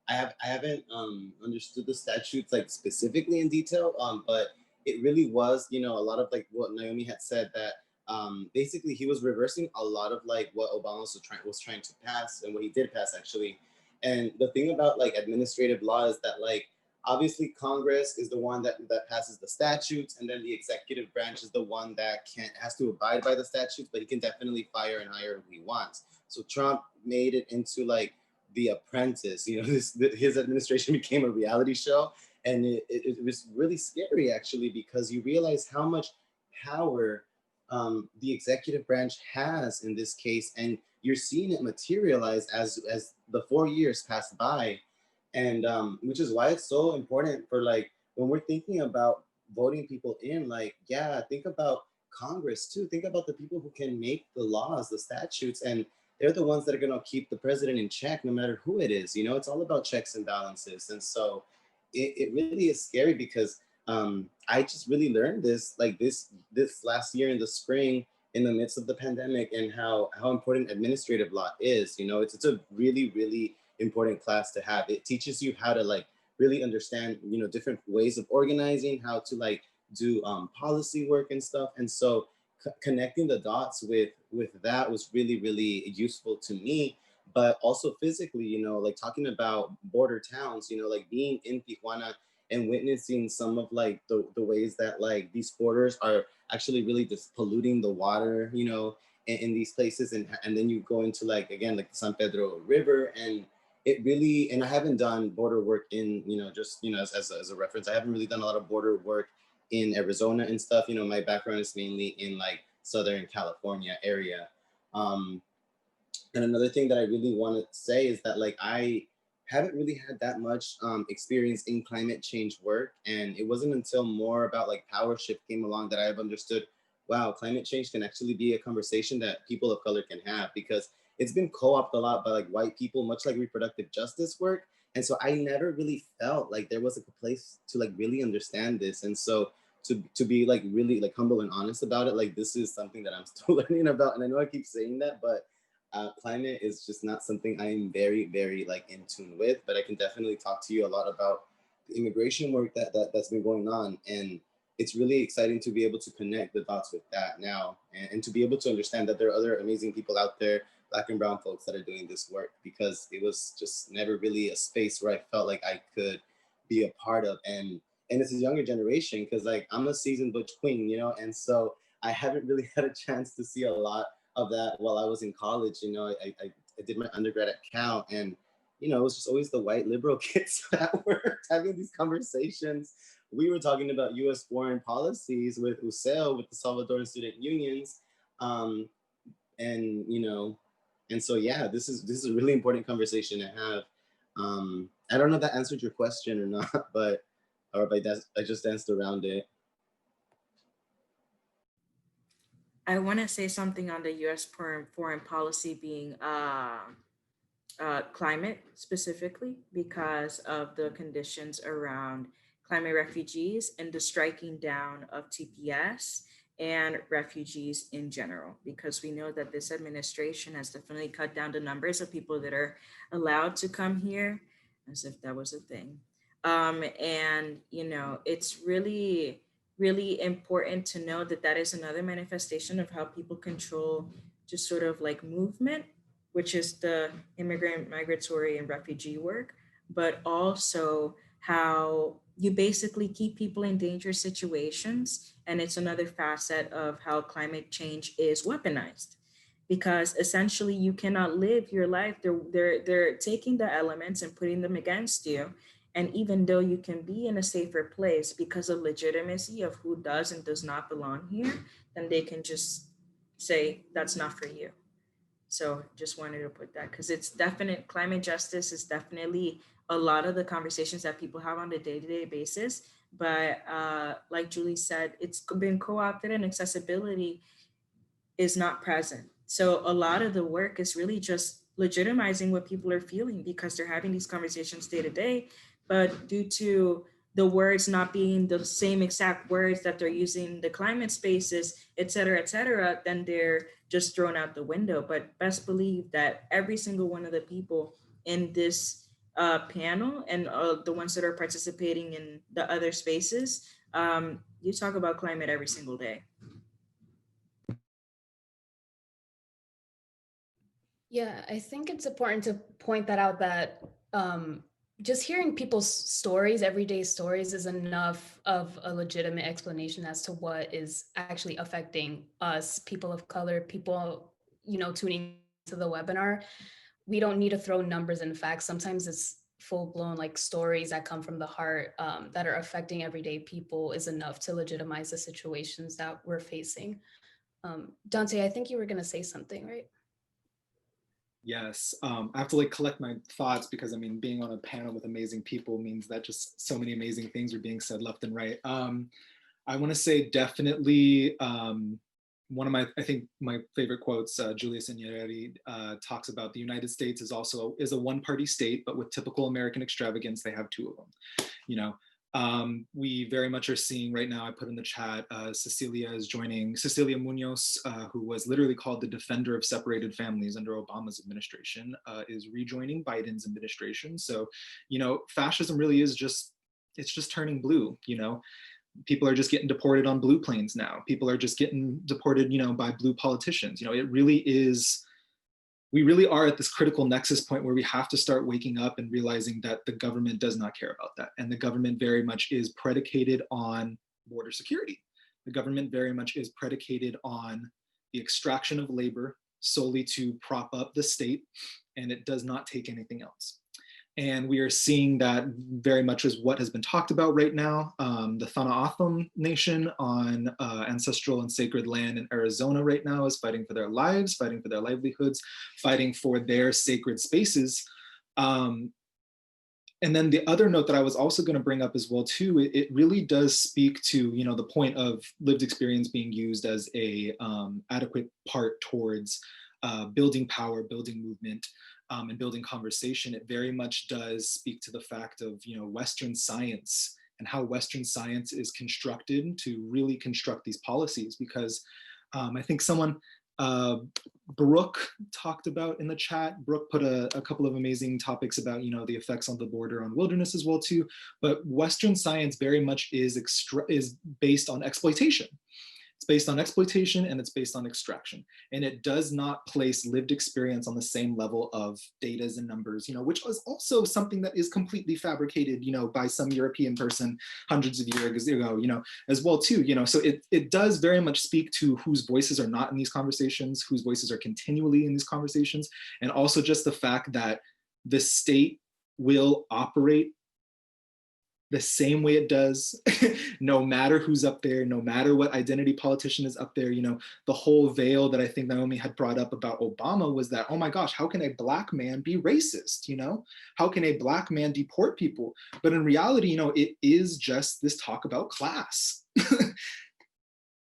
I haven't understood the statutes like specifically in detail, but it really was, you know, a lot of like what Naomi had said, that basically he was reversing a lot of like what Obama was trying to pass and what he did pass actually. And the thing about like administrative law is that like obviously Congress is the one that passes the statutes, and then the executive branch is the one that has to abide by the statutes, but he can definitely fire and hire who he wants. So Trump made it into like The Apprentice. His administration became a reality show, and it was really scary actually, because you realize how much power the executive branch has in this case, and you're seeing it materialize as the 4 years pass by, and which is why it's so important for, like, when we're thinking about voting people in, like, yeah, think about Congress too. Think about the people who can make the laws, the statutes, and they're the ones that are going to keep the president in check no matter who it is. It's all about checks and balances. And so it really is scary, because I just really learned this, like, this last year in the spring, in the midst of the pandemic, and how important administrative law is. It's a really, really important class to have. It teaches you how to, like, really understand, different ways of organizing, how to, like, do policy work and stuff. And so connecting the dots with that was really, really useful to me. But also physically, like, talking about border towns, like being in Tijuana and witnessing some of, like, the ways that, like, these borders are actually really just polluting the water, in these places. And then you go into, like, again, like the San Pedro River, and it really, and I haven't done border work in, just, as a reference, I haven't really done a lot of border work in Arizona and stuff. My background is mainly in, like, Southern California area. Um, and another thing that I really want to say is that, like, I haven't really had that much experience in climate change work. And it wasn't until more about, like, power shift came along that I've understood, wow, climate change can actually be a conversation that people of color can have, because it's been co-opted a lot by, like, white people, much like reproductive justice work. And so I never really felt like there was, like, a place to, like, really understand this. And so to be, like, really, like, humble and honest about it, like, this is something that I'm still learning about. And I know I keep saying that, but climate is just not something I'm very, very, like, in tune with. But I can definitely talk to you a lot about the immigration work that's been going on. And it's really exciting to be able to connect the dots with that now, and to be able to understand that there are other amazing people out there, Black and brown folks, that are doing this work, because it was just never really a space where I felt like I could be a part of. And it's a younger generation, because, like, I'm a seasoned butch queen, and so I haven't really had a chance to see a lot of that while I was in college. I did my undergrad at Cal, and it was just always the white liberal kids that were having these conversations. We were talking about U.S. foreign policies with USEO, with the Salvadoran student unions, um, and and so, yeah, this is a really important conversation to have. I don't know if that answered your question or not, but or if I just danced around it. I want to say something on the U.S. foreign policy being climate specifically, because of the conditions around climate refugees and the striking down of TPS and refugees in general, because we know that this administration has definitely cut down the numbers of people that are allowed to come here, as if that was a thing. And, it's really, really important to know that that is another manifestation of how people control just sort of like movement, which is the immigrant, migratory, and refugee work, but also how you basically keep people in dangerous situations. And it's another facet of how climate change is weaponized, because essentially you cannot live your life. They're taking the elements and putting them against you. And even though you can be in a safer place because of legitimacy of who does and does not belong here, then they can just say that's not for you. So just wanted to put that, because it's definite, climate justice is definitely a lot of the conversations that people have on a day-to-day basis. But like Julie said, it's been co-opted, and accessibility is not present. So a lot of the work is really just legitimizing what people are feeling, because they're having these conversations day to day, but due to the words not being the same exact words that they're using in the climate spaces, et cetera, then they're just thrown out the window. But best believe that every single one of the people in this panel, and the ones that are participating in the other spaces, you talk about climate every single day. Yeah, I think it's important to point that out, that just hearing people's stories, everyday stories, is enough of a legitimate explanation as to what is actually affecting us, people of color, people, tuning to the webinar. We don't need to throw numbers and facts. Sometimes it's full blown like stories that come from the heart, that are affecting everyday people, is enough to legitimize the situations that we're facing. Dante, I think you were going to say something, right? Yes, I have to like collect my thoughts because I mean, being on a panel with amazing people means that just so many amazing things are being said left and right. I want to say definitely one of I think my favorite quotes, Julius Nyerere talks about the United States is a one-party state, but with typical American extravagance, they have two of them. You know, we very much are seeing right now, I put in the chat, Cecilia Munoz, who was literally called the defender of separated families under Obama's administration, is rejoining Biden's administration. So, fascism really is it's just turning blue, people are just getting deported on blue planes now. People are just getting deported, by blue politicians. It really is, we really are at this critical nexus point where we have to start waking up and realizing that the government does not care about that. And the government very much is predicated on border security. The government very much is predicated on the extraction of labor solely to prop up the state, and it does not take anything else. And we are seeing that very much as what has been talked about right now. The Thanaatham Nation on ancestral and sacred land in Arizona right now is fighting for their lives, fighting for their livelihoods, fighting for their sacred spaces. And then the other note that I was also going to bring up as well too, it really does speak to the point of lived experience being used as a adequate part towards building power, building movement, and building conversation. It very much does speak to the fact of Western science and how Western science is constructed to really construct these policies. Because I think someone, Brooke talked about in the chat, Brooke put a couple of amazing topics about the effects on the border on wilderness as well too. But Western science very much is based on exploitation. It's based on exploitation and it's based on extraction. And it does not place lived experience on the same level of datas and numbers, which is also something that is completely fabricated, by some European person hundreds of years ago, as well too, so it does very much speak to whose voices are not in these conversations, whose voices are continually in these conversations. And also just the fact that the state will operate the same way it does, no matter who's up there, no matter what identity politician is up there. The whole veil that I think Naomi had brought up about Obama was that, oh my gosh, how can a Black man be racist? How can a Black man deport people? But in reality, it is just this talk about class.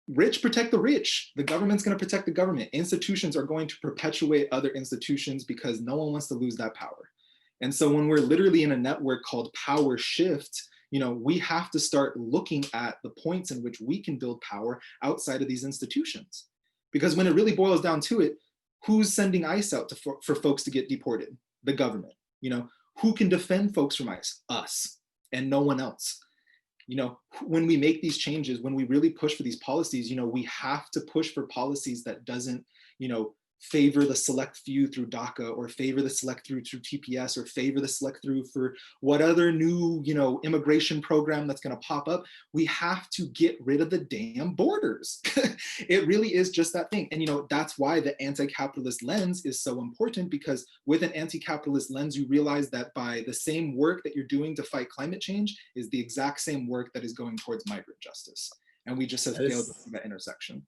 Rich protect the rich. The government's going to protect the government. Institutions are going to perpetuate other institutions because no one wants to lose that power. And so when we're literally in a network called Power Shift, we have to start looking at the points in which we can build power outside of these institutions. Because when it really boils down to it, who's sending ICE out for folks to get deported? The government. Who can defend folks from ICE? Us, and no one else. When we make these changes, when we really push for these policies, we have to push for policies that doesn't, favor the select few through DACA, or favor the select few through TPS, or favor the select few for what other new, immigration program that's going to pop up. We have to get rid of the damn borders. It really is just that thing. And, that's why the anti-capitalist lens is so important, because with an anti-capitalist lens, you realize that by the same work that you're doing to fight climate change is the exact same work that is going towards migrant justice. And we just have failed to see that intersection.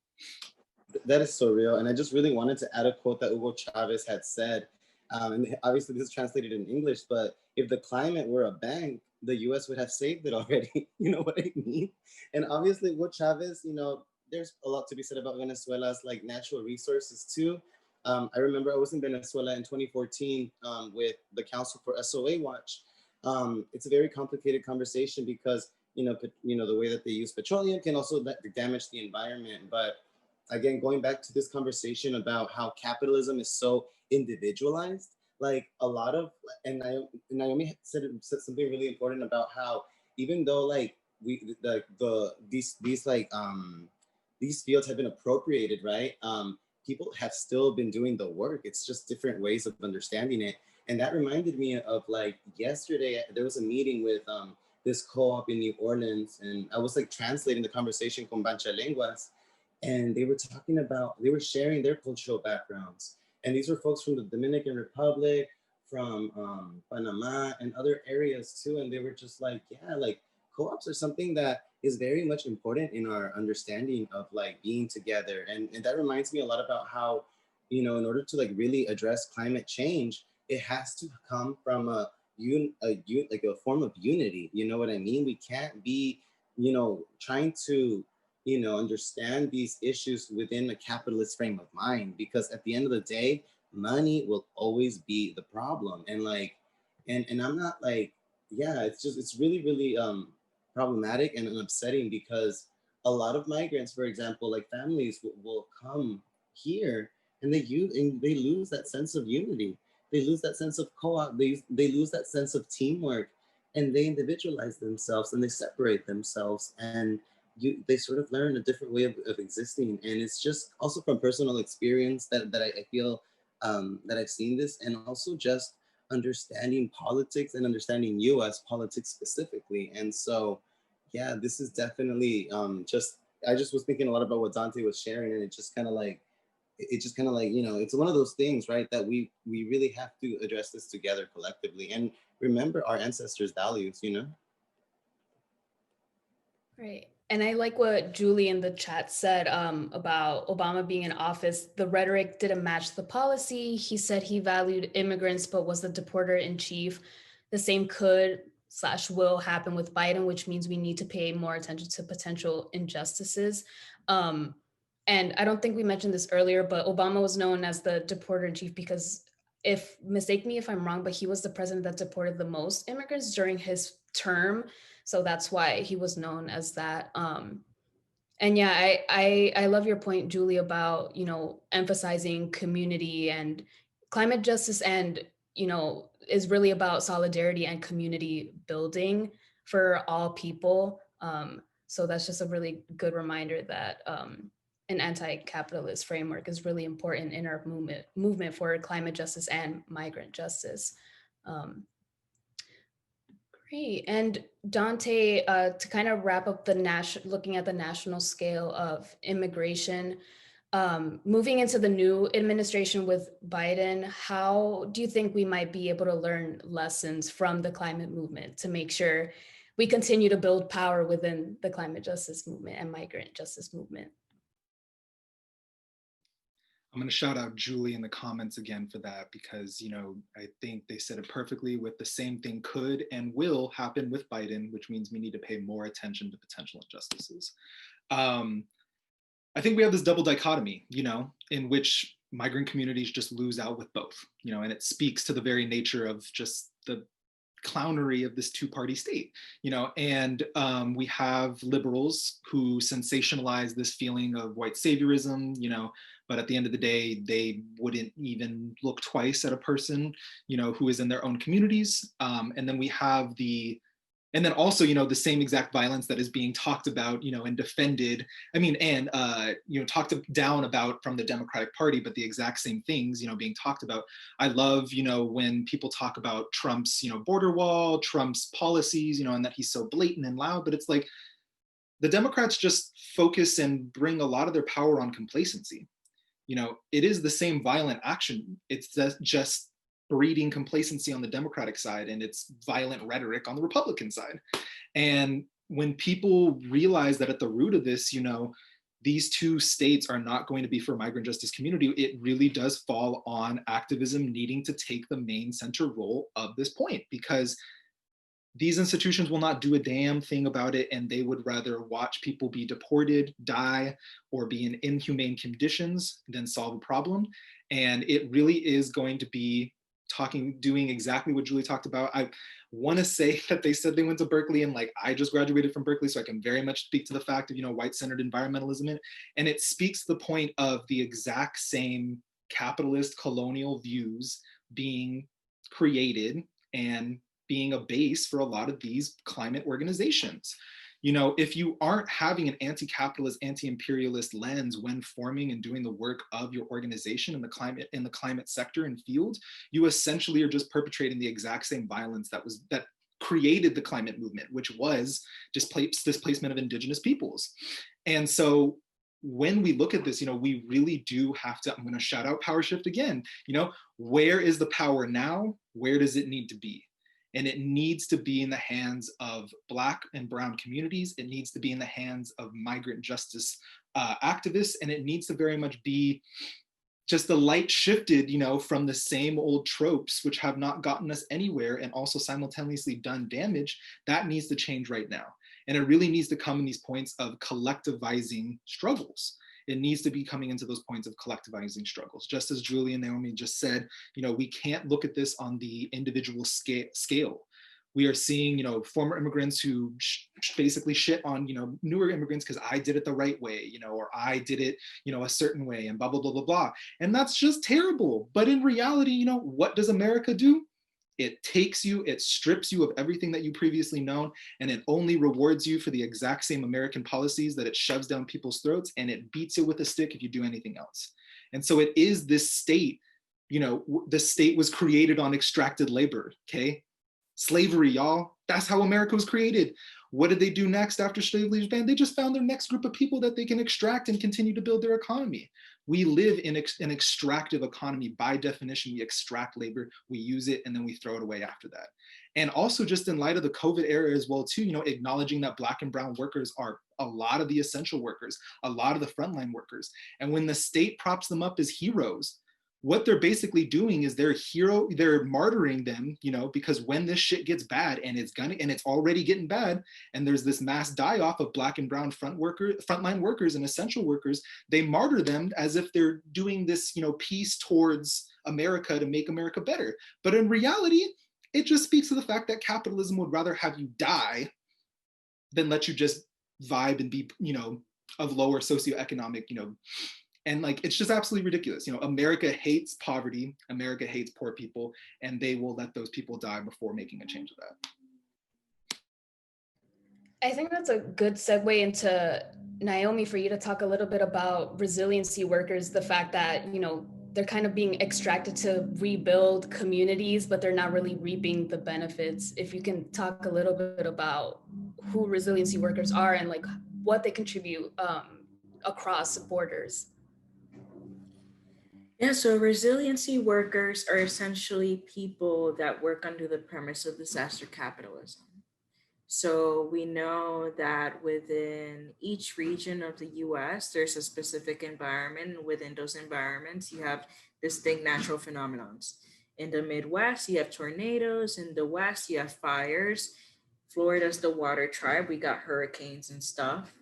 That is so real. And I just really wanted to add a quote that Hugo Chavez had said. And obviously this is translated in English, but if the climate were a bank, the US would have saved it already. You know what I mean? And obviously Hugo Chavez, there's a lot to be said about Venezuela's like natural resources too. I remember I was in Venezuela in 2014 with the Council for SOA Watch. It's a very complicated conversation because, the way that they use petroleum can also damage the environment. But again, going back to this conversation about how capitalism is so individualized, like a lot of, and Naomi said something really important about how even though like these fields have been appropriated, right? People have still been doing the work. It's just different ways of understanding it. And that reminded me of like yesterday, there was a meeting with this co-op in New Orleans, and I was like translating the conversation con Bancha Lenguas, and they were talking about, they were sharing their cultural backgrounds. And these were folks from the Dominican Republic, from Panama, and other areas too. And they were just like, yeah, like co-ops are something that is very much important in our understanding of like being together. And that reminds me a lot about how, you know, in order to like really address climate change, it has to come from like a form of unity. You know what I mean? We can't be, you know, trying to, you know, understand these issues within a capitalist frame of mind, because at the end of the day, money will always be the problem. And like, and I'm not like, yeah, it's just, it's really, really problematic and upsetting, because a lot of migrants, for example, like families will come here, and they lose that sense of unity. They lose that sense of co-op. They lose that sense of teamwork, and they individualize themselves and they separate themselves, and they sort of learn a different way of existing. And it's just also from personal experience that I feel that I've seen this, and also just understanding politics and understanding U.S. politics specifically. And so, yeah, this is definitely just, I just was thinking a lot about what Dante was sharing, and it just kind of like, it just kind of like, you know, it's one of those things, right, that we really have to address this together collectively and remember our ancestors' values, you know. Right. And I like what Julie in the chat said about Obama being in office. The rhetoric didn't match the policy. He said he valued immigrants, but was the deporter in chief. The same could/will happen with Biden, which means we need to pay more attention to potential injustices. Um, and I don't think we mentioned this earlier, but Obama was known as the deporter in chief because, if mistake me if I'm wrong, but he was the president that deported the most immigrants during his term, so that's why he was known as that. And yeah, I love your point, Julie, about, you know, emphasizing community and climate justice, and, you know, is really about solidarity and community building for all people. So that's just a really good reminder that an anti-capitalist framework is really important in our movement for climate justice and migrant justice. Um, Great. And Dante, to kind of wrap up looking at the national scale of immigration, moving into the new administration with Biden, how do you think we might be able to learn lessons from the climate movement to make sure we continue to build power within the climate justice movement and migrant justice movement? I'm going to shout out Julie in the comments again for that, because, you know, I think they said it perfectly with the same thing could and will happen with Biden, which means we need to pay more attention to potential injustices. I think we have this double dichotomy, you know, in which migrant communities just lose out with both, you know, and it speaks to the very nature of just the clownery of this two-party state, you know. And we have liberals who sensationalize this feeling of white saviorism, you know, but at the end of the day, they wouldn't even look twice at a person, you know, who is in their own communities. And then we have and then also, you know, the same exact violence that is being talked about, you know, and defended, I mean, and, you know, talked down about from the Democratic Party, but the exact same things, you know, being talked about. I love, you know, when people talk about Trump's, you know, border wall, Trump's policies, you know, and that he's so blatant and loud, but it's like the Democrats just focus and bring a lot of their power on complacency. You know, it is the same violent action. It's just breeding complacency on the Democratic side, and it's violent rhetoric on the Republican side. And when people realize that at the root of this, you know, these two states are not going to be for migrant justice community, it really does fall on activism needing to take the main center role of this point, because these institutions will not do a damn thing about it, and they would rather watch people be deported, die, or be in inhumane conditions than solve a problem. And it really is going to be doing exactly what Julie talked about. I want to say that they said they went to Berkeley, and like, I just graduated from Berkeley, so I can very much speak to the fact of, you know, white-centered environmentalism. And it speaks to the point of the exact same capitalist colonial views being created and being a base for a lot of these climate organizations. You know, if you aren't having an anti-capitalist, anti-imperialist lens when forming and doing the work of your organization in the climate sector and field, you essentially are just perpetrating the exact same violence that created the climate movement, which was displacement of indigenous peoples. And so when we look at this, you know, we really do have to, I'm going to shout out power shift again, you know, where is the power now? Where does it need to be? And it needs to be in the hands of Black and Brown communities. It needs to be in the hands of migrant justice activists. And it needs to very much be just the light shifted, you know, from the same old tropes, which have not gotten us anywhere and also simultaneously done damage. That needs to change right now. And it really needs to come in these points of collectivizing struggles. It needs to be coming into those points of collectivizing struggles. Just as Julie and Naomi just said, you know, we can't look at this on the individual scale. We are seeing, you know, former immigrants who basically shit on, you know, newer immigrants because I did it the right way, you know, or I did it, you know, a certain way and blah, blah, blah, blah, blah. And that's just terrible. But in reality, you know, what does America do? It takes you, it strips you of everything that you previously known, and it only rewards you for the exact same American policies that it shoves down people's throats, and it beats you with a stick if you do anything else. And so it is this state, you know, the state was created on extracted labor, okay? Slavery, y'all. That's how America was created. What did they do next after slavery was banned? They just found their next group of people that they can extract and continue to build their economy. We live in an extractive economy. By definition, we extract labor, we use it, and then we throw it away after that. And also just in light of the COVID era as well too, you know, acknowledging that Black and Brown workers are a lot of the essential workers, a lot of the frontline workers. And when the state props them up as heroes, what they're basically doing is they're martyring them, you know, because when this shit gets bad, and it's already getting bad, and there's this mass die-off of Black and Brown frontline workers and essential workers, they martyr them as if they're doing this, you know, peace towards America to make America better. But in reality, it just speaks to the fact that capitalism would rather have you die than let you just vibe and be, you know, of lower socioeconomic, you know, and like, it's just absolutely ridiculous. You know, America hates poverty, America hates poor people, and they will let those people die before making a change of that. I think that's a good segue into, Naomi, for you to talk a little bit about resiliency workers, the fact that, you know, they're kind of being extracted to rebuild communities, but they're not really reaping the benefits. If you can talk a little bit about who resiliency workers are and like what they contribute across borders. Yeah, so resiliency workers are essentially people that work under the premise of disaster capitalism. So we know that within each region of the US, there's a specific environment. Within those environments, you have distinct natural phenomena. In the Midwest, you have tornadoes. In the West, you have fires. Florida's the water tribe. We got hurricanes and stuff.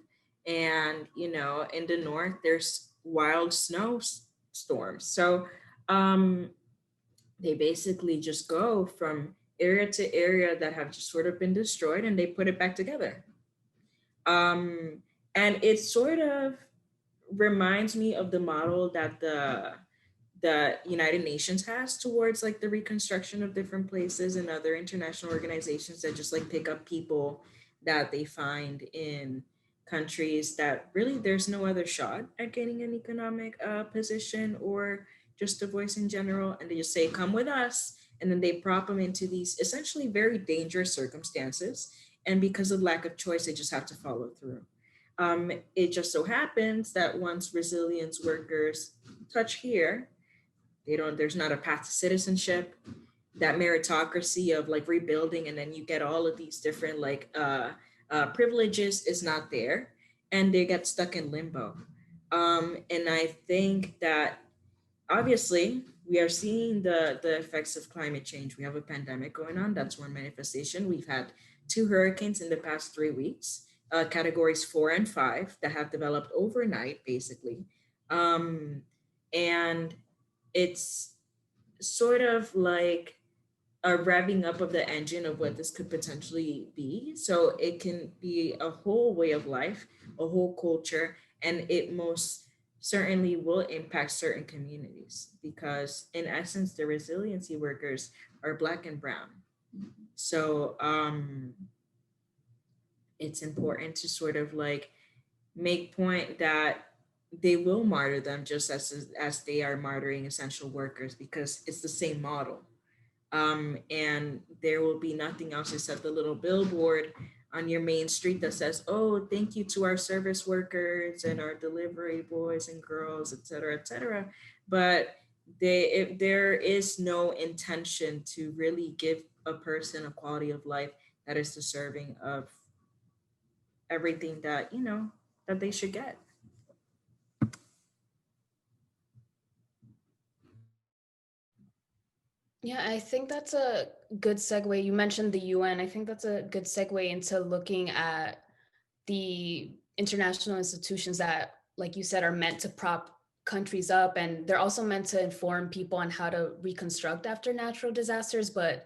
And, you know, in the North, there's wild snowstorms. So they basically just go from area to area that have just sort of been destroyed, and they put it back together. Um, and it sort of reminds me of the model that the United Nations has towards like the reconstruction of different places and other international organizations that just like pick up people that they find in countries that really there's no other shot at getting an economic position or just a voice in general, and they just say come with us, and then they prop them into these essentially very dangerous circumstances, and because of lack of choice they just have to follow through. It just so happens that once resilience workers touch here, they don't, there's not a path to citizenship, that meritocracy of like rebuilding and then you get all of these different like privileges is not there, and they get stuck in limbo. And I think that obviously we are seeing the effects of climate change. We have a pandemic going on, that's one manifestation. We've had two hurricanes in the past 3 weeks, categories 4 and 5, that have developed overnight basically. And it's sort of like a revving up of the engine of what this could potentially be. So it can be a whole way of life, a whole culture, and it most certainly will impact certain communities because, in essence, the resiliency workers are Black and Brown. So it's important to sort of like make point that they will martyr them just as they are martyring essential workers, because it's the same model. And there will be nothing else except the little billboard on your main street that says, "Oh, thank you to our service workers and our delivery boys and girls, etc., etc." But if there is no intention to really give a person a quality of life that is deserving of everything that that they should get. Yeah, I think that's a good segue. You mentioned the UN. I think that's a good segue into looking at the international institutions that, like you said, are meant to prop countries up. And they're also meant to inform people on how to reconstruct after natural disasters. But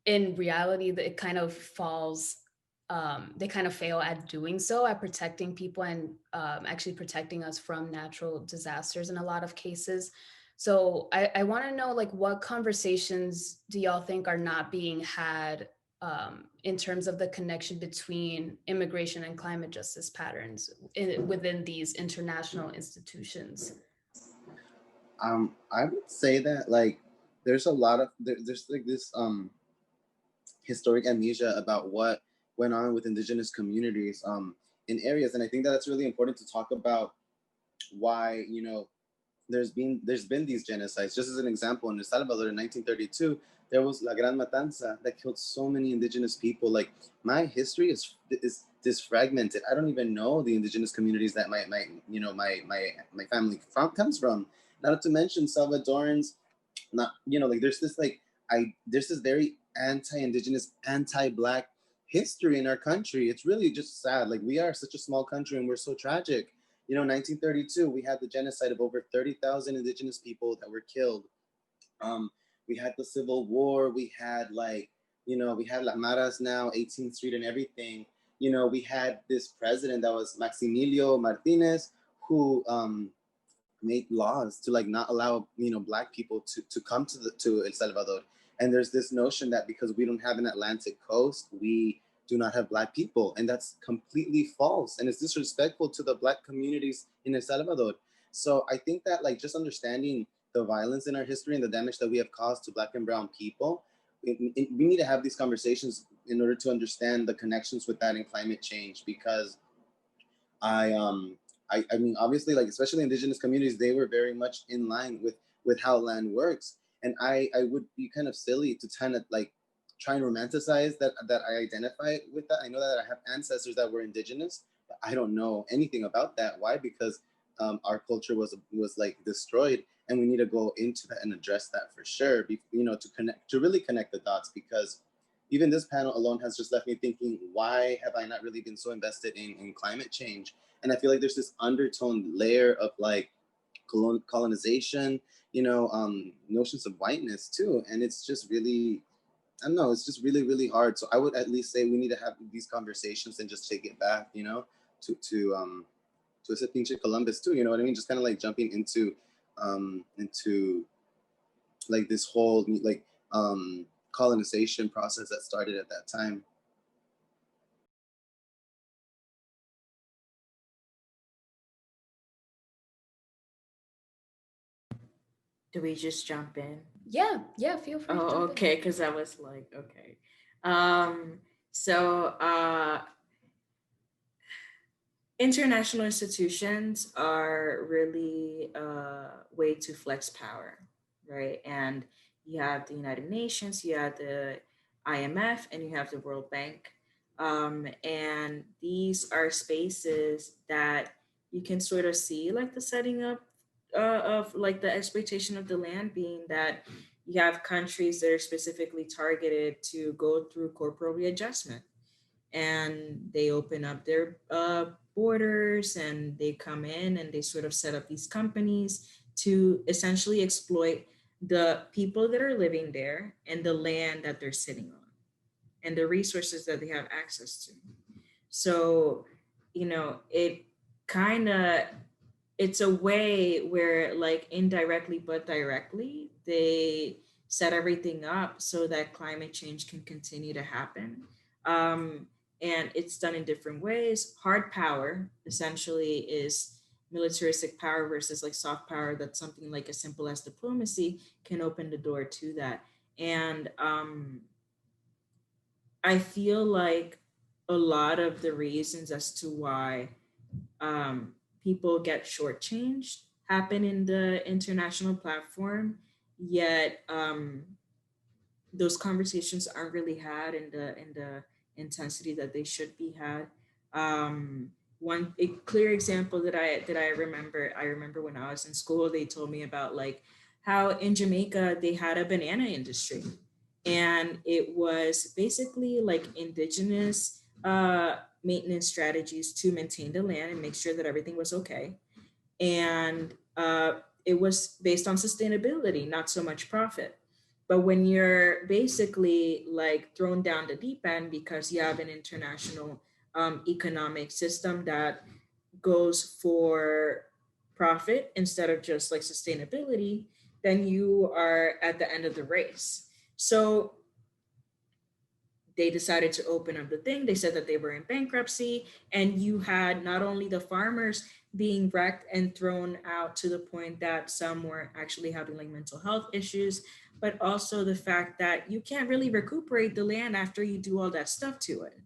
in reality, it kind of falls, they kind of fail at doing so, at protecting people and actually protecting us from natural disasters in a lot of cases. So I want to know, like, what conversations do y'all think are not being had in terms of the connection between immigration and climate justice patterns within these international institutions? I would say that like there's a lot of there's like this historic amnesia about what went on with indigenous communities in areas, and I think that it's really important to talk about why there's been these genocides. Just as an example, in El Salvador in 1932, there was La Gran Matanza that killed so many indigenous people. Like my history is disfragmented. I don't even know the indigenous communities that my family comes from. Not to mention Salvadorans, not like there's this very anti-indigenous, anti-black history in our country. It's really just sad. Like we are such a small country and we're so tragic. 1932, we had the genocide of over 30,000 indigenous people that were killed. um we had the Civil War. We had we had La Maras now, 18th Street and everything. We had this president that was Maximilio Martinez, who made laws to like not allow black people to come to El Salvador. And there's this notion that because we don't have an Atlantic coast, we do not have black people, and that's completely false, and it's disrespectful to the black communities in El Salvador. So I think that like just understanding the violence in our history and the damage that we have caused to black and brown people, we need to have these conversations in order to understand the connections with that in climate change. Because I I mean obviously, like especially indigenous communities, they were very much in line with how land works. And I would be kind of silly to kind of like try and romanticize that I identify with that. I know that I have ancestors that were indigenous, but I don't know anything about that. Why? Because our culture was like destroyed, and we need to go into that and address that for sure. To really connect the dots. Because even this panel alone has just left me thinking, why have I not really been so invested in climate change? And I feel like there's this undertone layer of like colonization, notions of whiteness too. And it's just really, I don't know, it's just really, really hard. So I would at least say we need to have these conversations and just take it back, to ese pinche Columbus too, you know what I mean? Just kind of like jumping into like this whole like colonization process that started at that time. Do we just jump in? Yeah, feel free to Oh, jump in. okay, because I was like, okay. Um, so international institutions are really a way to flex power, right? And you have the United Nations, you have the IMF, and you have the World Bank. And these are spaces that you can sort of see like the setting up of like the exploitation of the land, being that you have countries that are specifically targeted to go through corporal readjustment, and they open up their borders and they come in and they sort of set up these companies to essentially exploit the people that are living there and the land that they're sitting on and the resources that they have access to. So, it kind of, it's a way where like indirectly but directly they set everything up so that climate change can continue to happen. um, and it's done in different ways. Hard power essentially is militaristic power versus like soft power. That's something like as simple as diplomacy can open the door to that. And I feel like a lot of the reasons as to why people get shortchanged happen in the international platform, yet those conversations aren't really had in the intensity that they should be had. One a clear example I remember when I was in school, they told me about like how in Jamaica they had a banana industry, and it was basically like indigenous maintenance strategies to maintain the land and make sure that everything was okay. And it was based on sustainability, not so much profit. But when you're basically like thrown down the deep end because you have an international economic system that goes for profit instead of just like sustainability, then you are at the end of the race. So they decided to open up the thing. They said that they were in bankruptcy, and you had not only the farmers being wrecked and thrown out to the point that some were actually having like mental health issues, but also the fact that you can't really recuperate the land after you do all that stuff to it.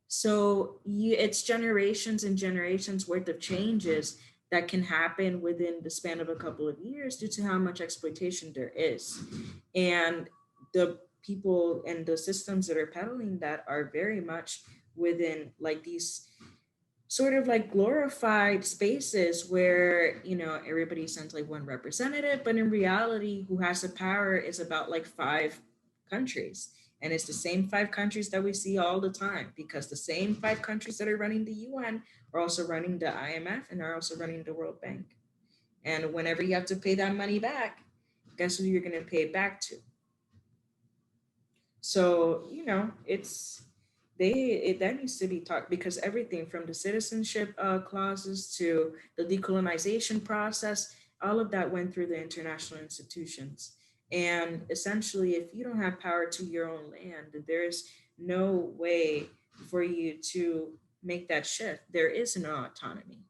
So it's generations and generations worth of changes that can happen within the span of a couple of years due to how much exploitation there is. And the people and the systems that are peddling that are very much within like these sort of like glorified spaces where everybody sends like one representative, but in reality who has the power is about like 5 countries, and it's the same 5 countries that we see all the time, because the same 5 countries that are running the UN are also running the IMF and are also running the World Bank. And whenever you have to pay that money back, guess who you're going to pay it back to? So it's that needs to be taught, because everything from the citizenship clauses to the decolonization process, all of that went through the international institutions. And essentially, if you don't have power to your own land, there's no way for you to make that shift. There is no autonomy.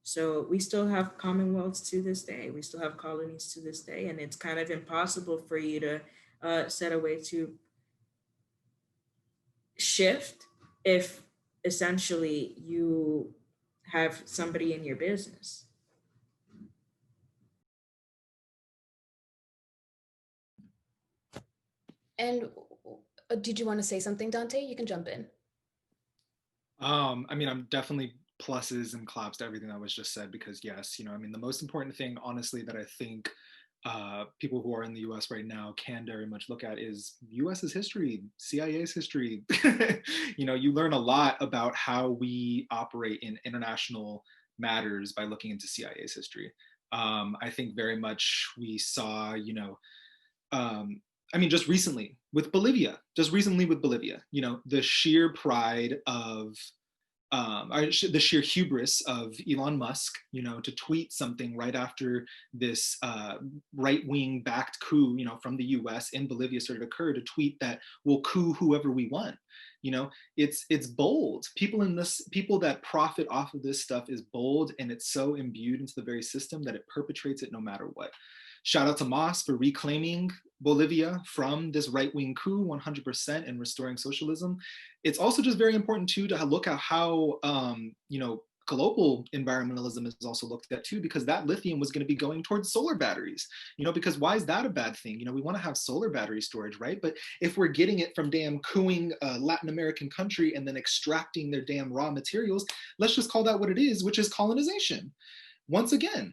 So we still have commonwealths to this day. We still have colonies to this day, and it's kind of impossible for you to set a way to shift if essentially you have somebody in your business. And did you want to say something, Dante? You can jump in. I mean, I'm definitely pluses and claps to everything that was just said, because yes, I mean, the most important thing, honestly, that I think people who are in the US right now can very much look at is US's history, CIA's history. You learn a lot about how we operate in international matters by looking into CIA's history. I think very much we saw, I mean, just recently with Bolivia, the sheer pride of the sheer hubris of Elon Musk, to tweet something right after this right-wing backed coup, from the U.S. in Bolivia started to occur, to tweet that we'll coup whoever we want. It's bold. People that profit off of this stuff is bold, and it's so imbued into the very system that it perpetrates it no matter what. Shout out to Moss for reclaiming Bolivia from this right-wing coup 100% and restoring socialism. It's also just very important too to look at how global environmentalism is also looked at too, because that lithium was going to be going towards solar batteries, because why is that a bad thing? We want to have solar battery storage, right? But if we're getting it from damn cooing a Latin American country and then extracting their damn raw materials, let's just call that what it is, which is colonization. Once again,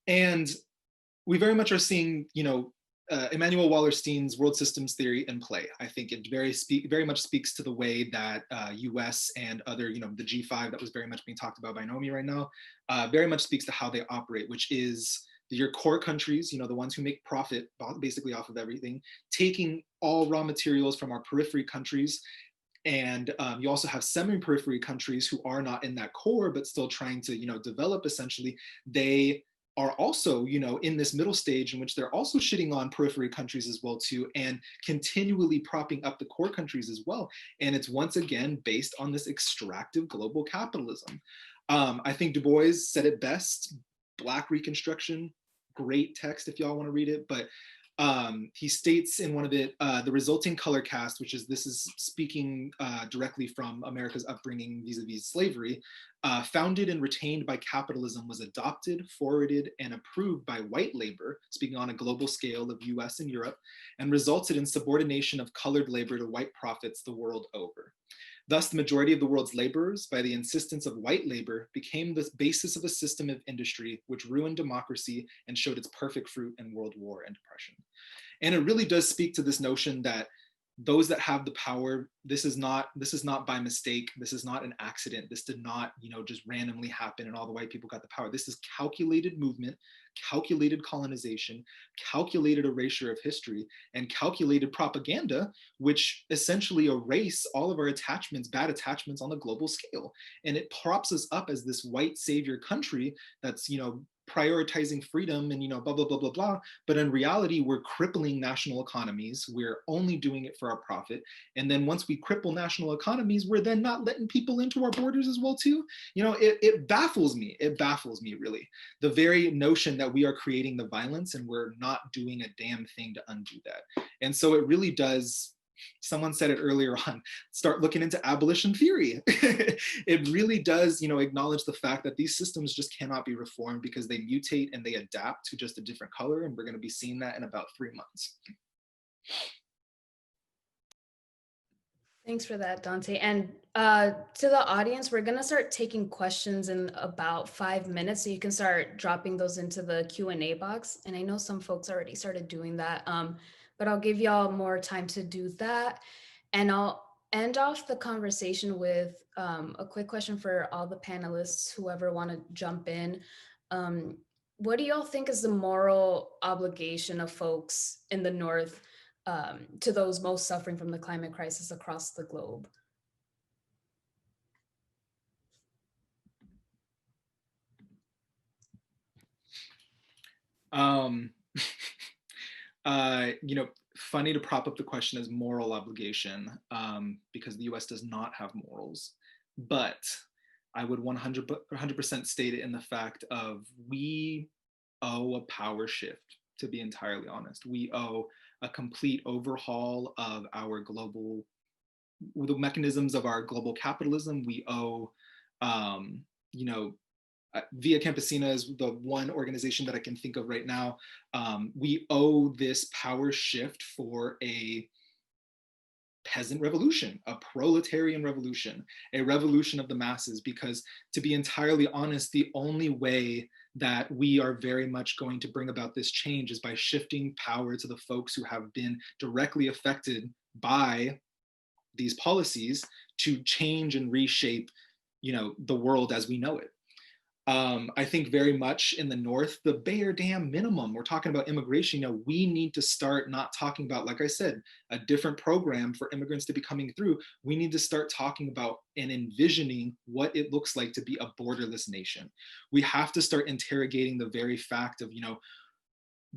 and we very much are seeing, Emmanuel Wallerstein's world systems theory in play. I think it very much speaks to the way that US and other, the G5 that was very much being talked about by Naomi right now, very much speaks to how they operate, which is your core countries, the ones who make profit basically off of everything, taking all raw materials from our periphery countries. And you also have semi-periphery countries who are not in that core, but still trying to, develop essentially. They are also, you know, in this middle stage in which they're also shitting on periphery countries as well too, and continually propping up the core countries as well. And it's once again based on this extractive global capitalism. I think Du Bois said it best, Black Reconstruction, great text if y'all want to read it, but he states in one of it, the resulting color cast, which is, this is speaking directly from America's upbringing vis-a-vis slavery, founded and retained by capitalism, was adopted, forwarded, and approved by white labor, speaking on a global scale of US and Europe, and resulted in subordination of colored labor to white profits the world over. Thus, the majority of the world's laborers, by the insistence of white labor, became the basis of a system of industry which ruined democracy and showed its perfect fruit in World War and Depression. And it really does speak to this notion that those that have the power, this is not by mistake, this is not an accident, this did not, you know, just randomly happen and all the white people got the power. This is calculated movement, calculated colonization, calculated erasure of history, and calculated propaganda, which essentially erase all of our attachments, bad attachments on the global scale. And it props us up as this white savior country that's, you know, prioritizing freedom and, you know, blah, blah, blah, blah, blah. But in reality, we're crippling national economies. We're only doing it for our profit. And then once we cripple national economies, we're then not letting people into our borders as well too. You know, it baffles me. It baffles me, really. The very notion that we are creating the violence and we're not doing a damn thing to undo that. And so it really does, someone said it earlier on, start looking into abolition theory. It really does, you know, acknowledge the fact that these systems just cannot be reformed because they mutate and they adapt to just a different color. And we're going to be seeing that in about 3 months. Thanks for that, Dante. And to the audience, we're going to start taking questions in about 5 minutes. So you can start dropping those into the Q&A box. And I know some folks already started doing that, but I'll give y'all more time to do that. And I'll end off the conversation with a quick question for all the panelists, whoever want to jump in. What do y'all think is the moral obligation of folks in the North to those most suffering from the climate crisis across the globe? You know, funny to prop up the question as moral obligation, because the US does not have morals, but I would 100% state it in the fact of we owe a power shift, to be entirely honest. We owe a complete overhaul of our global, the mechanisms of our global capitalism. We owe, you know, Via Campesina is the one organization that I can think of right now. We owe this power shift for a peasant revolution, a proletarian revolution, a revolution of the masses, because to be entirely honest, the only way that we are very much going to bring about this change is by shifting power to the folks who have been directly affected by these policies to change and reshape, you know, the world as we know it. I think very much in the North, the bare damn minimum, we're talking about immigration, you know, we need to start not talking about, like I said, a different program for immigrants to be coming through. We need to start talking about and envisioning what it looks like to be a borderless nation. We have to start interrogating the very fact of, you know,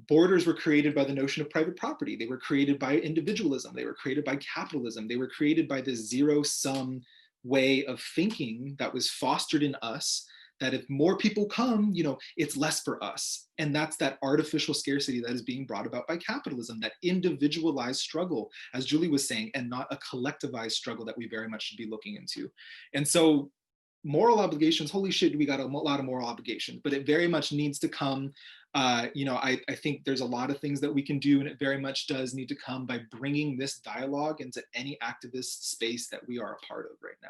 borders were created by the notion of private property. They were created by individualism. They were created by capitalism. They were created by this zero-sum way of thinking that was fostered in us, that if more people come, you know, it's less for us. And that's that artificial scarcity that is being brought about by capitalism, that individualized struggle, as Julie was saying, and not a collectivized struggle that we very much should be looking into. And so moral obligations, holy shit, we got a lot of moral obligations, but it very much needs to come, you know, I think there's a lot of things that we can do, and it very much does need to come by bringing this dialogue into any activist space that we are a part of right now,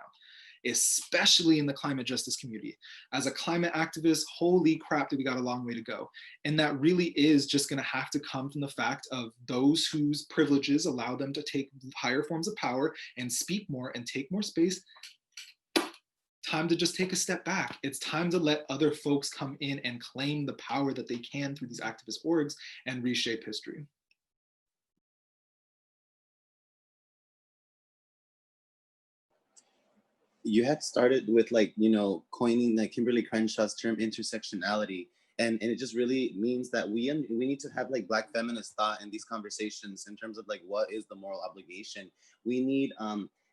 especially in the climate justice community. As a climate activist, holy crap, that we got a long way to go. And that really is just gonna have to come from the fact of those whose privileges allow them to take higher forms of power and speak more and take more space. Time to just take a step back. It's time to let other folks come in and claim the power that they can through these activist orgs and reshape history. You had started with, like, you know, coining, like, Kimberly Crenshaw's term intersectionality. And it just really means that we need to have like Black feminist thought in these conversations in terms of like what is the moral obligation. We need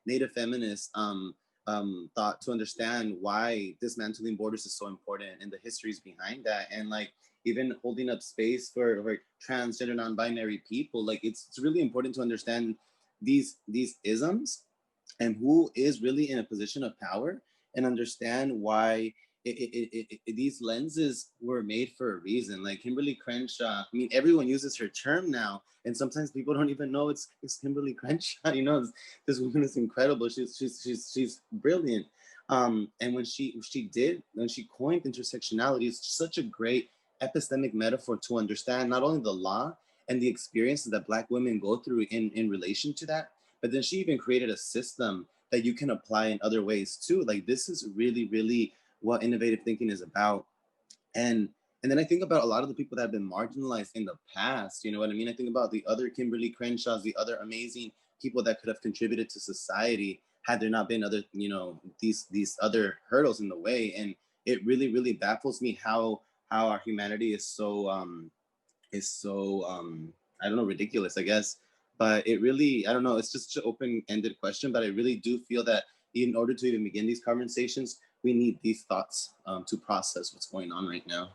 Native feminists thought to understand why dismantling borders is so important and the histories behind that, and like even holding up space for transgender non-binary people. Like it's really important to understand these isms and who is really in a position of power, and understand why these lenses were made for a reason. Like Kimberly Crenshaw, I mean, everyone uses her term now, and sometimes people don't even know it's Kimberly Crenshaw. You know, this woman is incredible. She's brilliant. And when she coined intersectionality, it's such a great epistemic metaphor to understand not only the law and the experiences that Black women go through in relation to that, but then she even created a system that you can apply in other ways too. Like this is really, really what innovative thinking is about. And and then I think about a lot of the people that have been marginalized in the past. You know what I mean? I think about the other Kimberly Crenshaws, the other amazing people that could have contributed to society had there not been other, you know, these other hurdles in the way. And it really, really baffles me how our humanity is so I don't know, ridiculous, I guess. But it really, I don't know, it's just an open-ended question, but I really do feel that in order to even begin these conversations, we need these thoughts to process what's going on right now.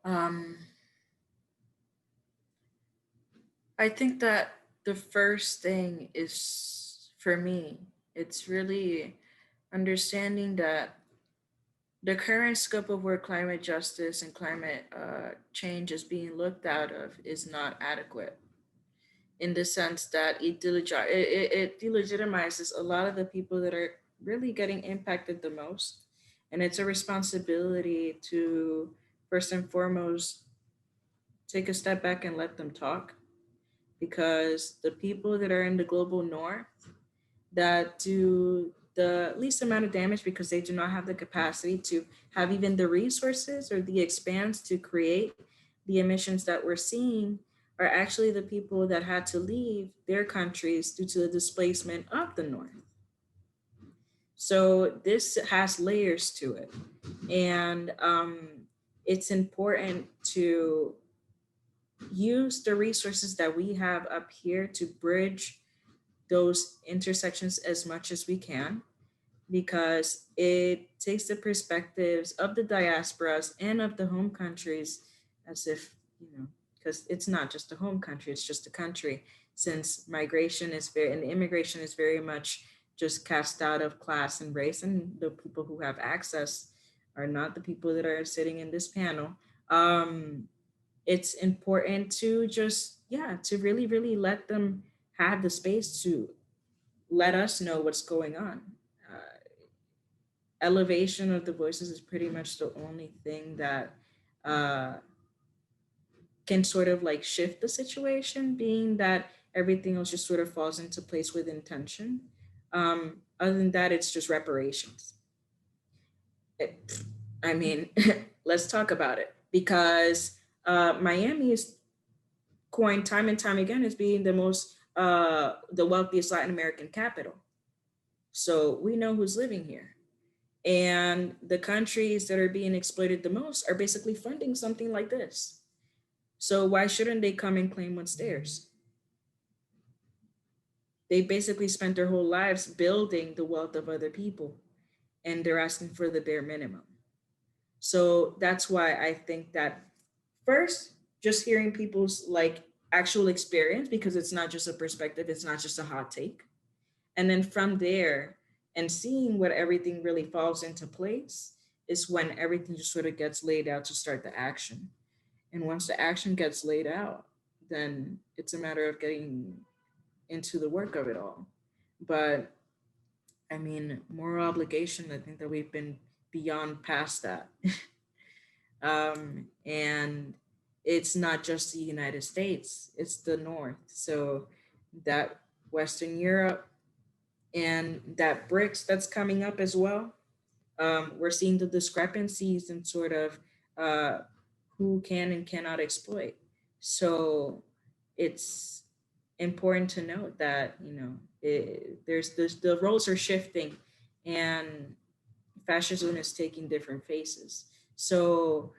Um, I think that the first thing is for me, it's really understanding that the current scope of where climate justice and climate change is being looked out of is not adequate, in the sense that it delegitimizes a lot of the people that are really getting impacted the most. And it's a responsibility to, first and foremost, take a step back and let them talk, because the people that are in the global north that do the least amount of damage, because they do not have the capacity to have even the resources or the expanse to create the emissions that we're seeing, are actually the people that had to leave their countries due to the displacement of the north. So this has layers to it. And it's important to use the resources that we have up here to bridge those intersections as much as we can, because it takes the perspectives of the diasporas and of the home countries, as if, you know, because it's not just a home country, it's just a country, since migration is very, and immigration is very much just cast out of class and race, and the people who have access are not the people that are sitting in this panel. um it's important to just, yeah, to really, really let them have the space to let us know what's going on. uh, Elevation of the voices is pretty much the only thing that uh, can sort of like shift the situation, being that everything else just sort of falls into place with intention. Other than that, it's just reparations. It, I mean, let's talk about it, because Miami is coined time and time again as being the wealthiest Latin American capital. So we know who's living here. And the countries that are being exploited the most are basically funding something like this. So why shouldn't they come and claim what's theirs? They basically spent their whole lives building the wealth of other people, and they're asking for the bare minimum. So that's why I think that, first, just hearing people's like actual experience, because it's not just a perspective, it's not just a hot take. And then from there, and seeing what everything really falls into place, is when everything just sort of gets laid out to start the action. And once the action gets laid out, then it's a matter of getting into the work of it all. But I mean, moral obligation, I think that we've been beyond past that. And it's not just the United States, it's the North. So that Western Europe and that BRICS that's coming up as well. We're seeing the discrepancies in sort of who can and cannot exploit. So it's important to note that, there's the roles are shifting, and fascism is taking different faces. So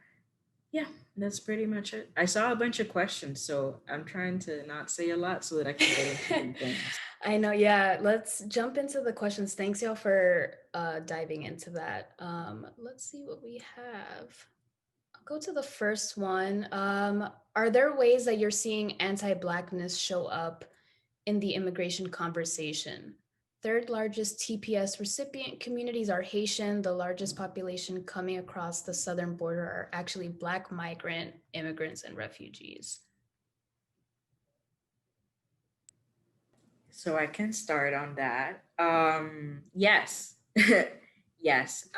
yeah, that's pretty much it. I saw a bunch of questions, so I'm trying to not say a lot so that I can get into some things. I know, yeah. Let's jump into the questions. Thanks, y'all, for diving into that. Let's see what we have. I'll go to the first one. Are there ways that you're seeing anti-Blackness show up in the immigration conversation? Third largest TPS recipient communities are Haitian. The largest population coming across the southern border are actually Black migrant immigrants and refugees. So I can start on that. Yes. Yes.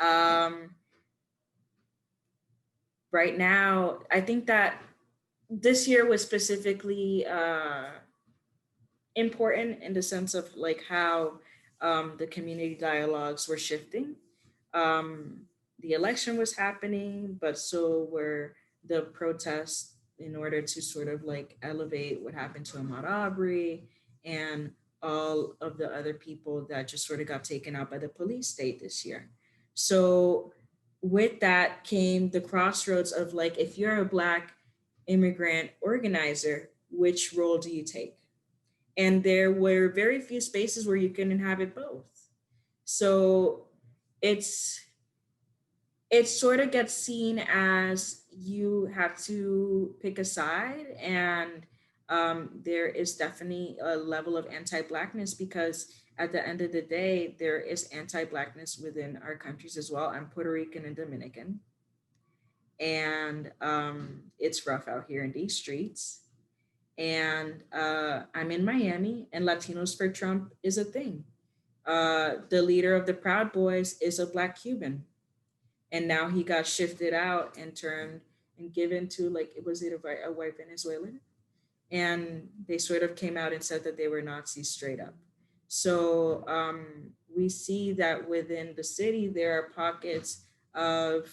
Right now, I think that this year was specifically important in the sense of like how the community dialogues were shifting. Um, the election was happening, but so were the protests in order to sort of like elevate what happened to Ahmaud Arbery and all of the other people that just sort of got taken out by the police state this year. So with that came the crossroads of like, if you're a Black immigrant organizer, which role do you take? And there were very few spaces where you can inhabit both. So it's it sort of gets seen as you have to pick a side, and there is definitely a level of anti-Blackness because at the end of the day, there is anti-Blackness within our countries as well. I'm Puerto Rican and Dominican, and it's rough out here in these streets. And I'm in Miami, and Latinos for Trump is a thing. The leader of the Proud Boys is a Black Cuban, and now he got shifted out and turned and given to like was it a white Venezuelan, and they sort of came out and said that they were Nazis straight up. So we see that within the city there are pockets of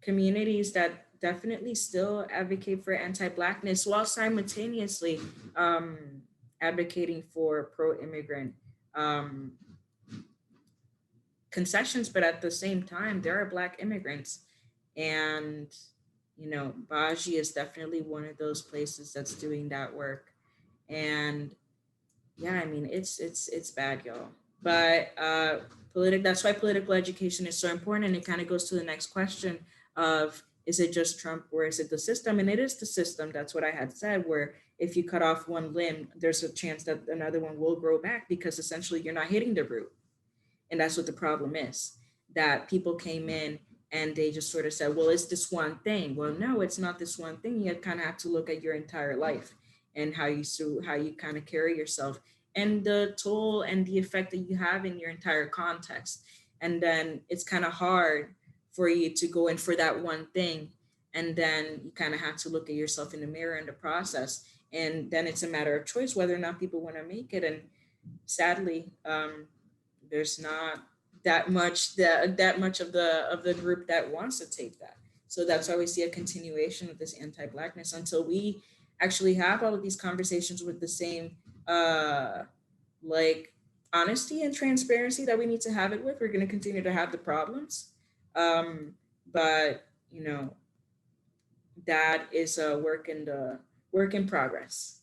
communities that definitely still advocate for anti-Blackness while simultaneously um, advocating for pro-immigrant um, concessions. But at the same time, there are Black immigrants, and Baji is definitely one of those places that's doing that work. And yeah, I mean, it's bad, y'all. But that's why political education is so important, and it kind of goes to the next question of, is it just Trump or is it the system? And it is the system. That's what I had said, where if you cut off one limb, there's a chance that another one will grow back because essentially you're not hitting the root. And that's what the problem is, that people came in and they just sort of said, well, it's this one thing. Well, no, it's not this one thing. You kind of have to look at your entire life and how you kind of carry yourself and the toll and the effect that you have in your entire context. And then it's kind of hard for you to go in for that one thing. And then you kind of have to look at yourself in the mirror in the process. And then it's a matter of choice whether or not people want to make it. And sadly, there's not that much of the group that wants to take that. So that's why we see a continuation of this anti-Blackness until we actually have all of these conversations with the same like honesty and transparency that we need to have it with. We're going to continue to have the problems, but that is a work in progress.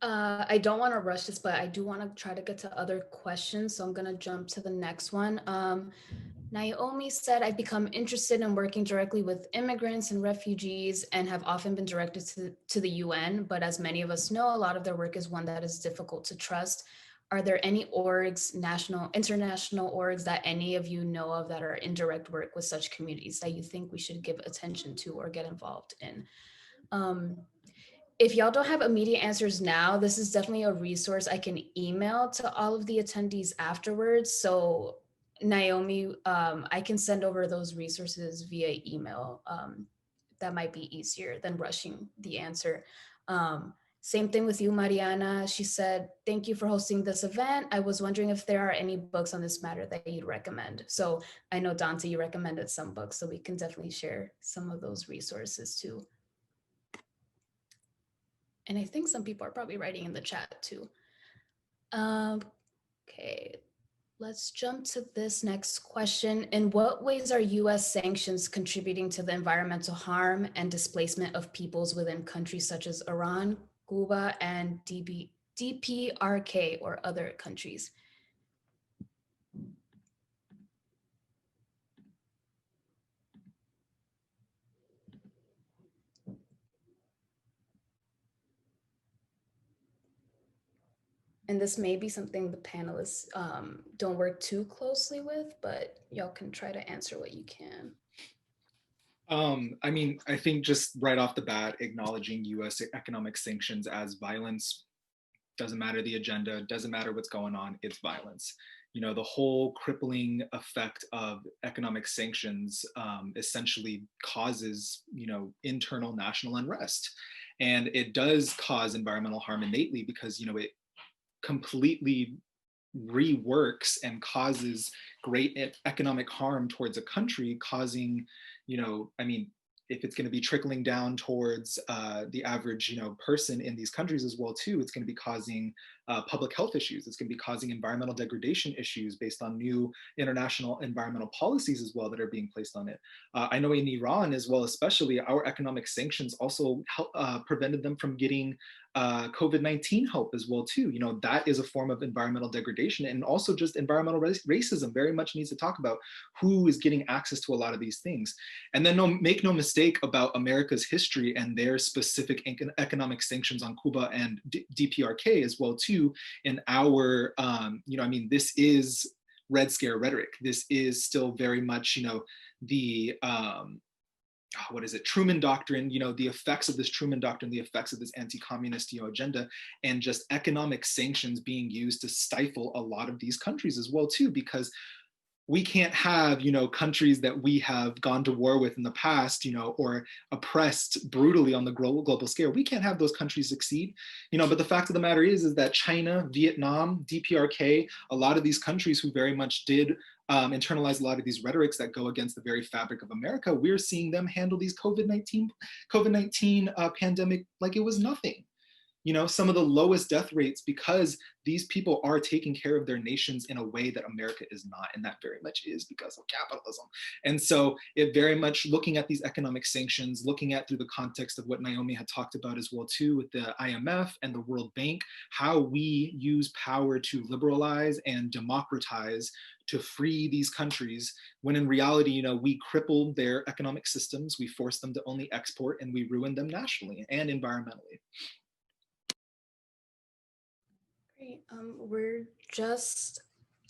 I don't want to rush this, but I do want to try to get to other questions. So I'm going to jump to the next one. Naomi said, I've become interested in working directly with immigrants and refugees and have often been directed to the UN. But as many of us know, a lot of their work is one that is difficult to trust. Are there any orgs, national, international orgs that any of you know of that are in direct work with such communities that you think we should give attention to or get involved in? If y'all don't have immediate answers now, this is definitely a resource I can email to all of the attendees afterwards. So Naomi, I can send over those resources via email. That might be easier than rushing the answer. Same thing with you, Mariana. She said, thank you for hosting this event. I was wondering if there are any books on this matter that you'd recommend. So I know Dante, you recommended some books, so we can definitely share some of those resources too. And I think some people are probably writing in the chat too. Okay, let's jump to this next question. In what ways are U.S. sanctions contributing to the environmental harm and displacement of peoples within countries such as Iran, Cuba, and DPRK or other countries? And this may be something the panelists don't work too closely with, but y'all can try to answer what you can. I mean, I think just right off the bat, acknowledging US economic sanctions as violence, doesn't matter the agenda, doesn't matter what's going on, it's violence. You know, the whole crippling effect of economic sanctions essentially causes, you know, internal national unrest. And it does cause environmental harm innately because, you know, it completely reworks and causes great economic harm towards a country, causing, you know, I mean, if it's going to be trickling down towards the average, you know, person in these countries as well too, it's going to be causing public health issues. It's going to be causing environmental degradation issues based on new international environmental policies as well that are being placed on it. I know in Iran as well, especially, our economic sanctions also prevented them from getting COVID-19 help as well too. You know, that is a form of environmental degradation, and also just environmental racism very much needs to talk about who is getting access to a lot of these things. And then make no mistake about America's history and their specific economic sanctions on Cuba and DPRK as well too. In our, you know, I mean, this is Red Scare rhetoric. This is still very much, you know, the what is it, Truman Doctrine, you know, the effects of this Truman Doctrine, the effects of this anti-communist, you know, agenda, and just economic sanctions being used to stifle a lot of these countries as well too, because we can't have, you know, countries that we have gone to war with in the past, you know, or oppressed brutally on the global scale. We can't have those countries succeed, you know, but the fact of the matter is that China, Vietnam, DPRK, a lot of these countries who very much did internalize a lot of these rhetorics that go against the very fabric of America, we're seeing them handle these COVID-19 pandemic like it was nothing. You know, some of the lowest death rates because these people are taking care of their nations in a way that America is not. And that very much is because of capitalism. And so it very much looking at these economic sanctions, looking at through the context of what Naomi had talked about as well too, with the IMF and the World Bank, how we use power to liberalize and democratize to free these countries, when in reality, you know, we cripple their economic systems, we force them to only export, and we ruin them nationally and environmentally. Great. We're just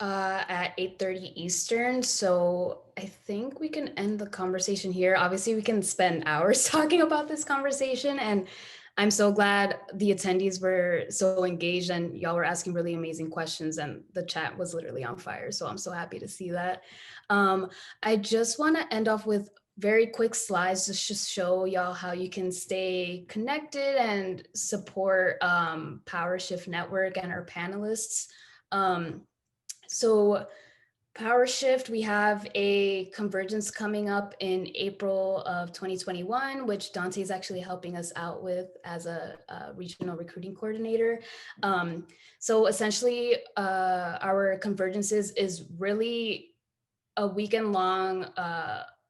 at 8:30 Eastern, so I think we can end the conversation here. Obviously, we can spend hours talking about this conversation, and I'm so glad the attendees were so engaged and y'all were asking really amazing questions, and the chat was literally on fire, so I'm so happy to see that. I just want to end off with very quick slides to just show y'all how you can stay connected and support Power Shift Network and our panelists. So Power Shift, we have a convergence coming up in April of 2021, which Dante is actually helping us out with as a regional recruiting coordinator. So essentially, our convergences is really a weekend-long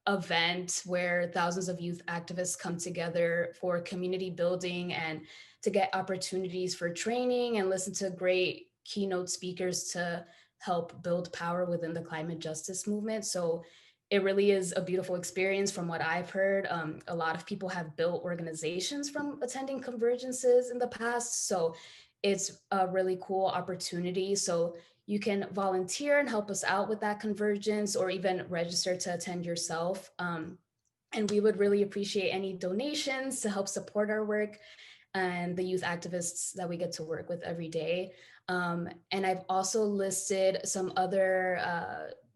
event where thousands of youth activists come together for community building and to get opportunities for training and listen to great keynote speakers to help build power within the climate justice movement. So it really is a beautiful experience from what I've heard. A lot of people have built organizations from attending convergences in the past. So it's a really cool opportunity. So you can volunteer and help us out with that convergence, or even register to attend yourself. And we would really appreciate any donations to help support our work and the youth activists that we get to work with every day. And I've also listed some other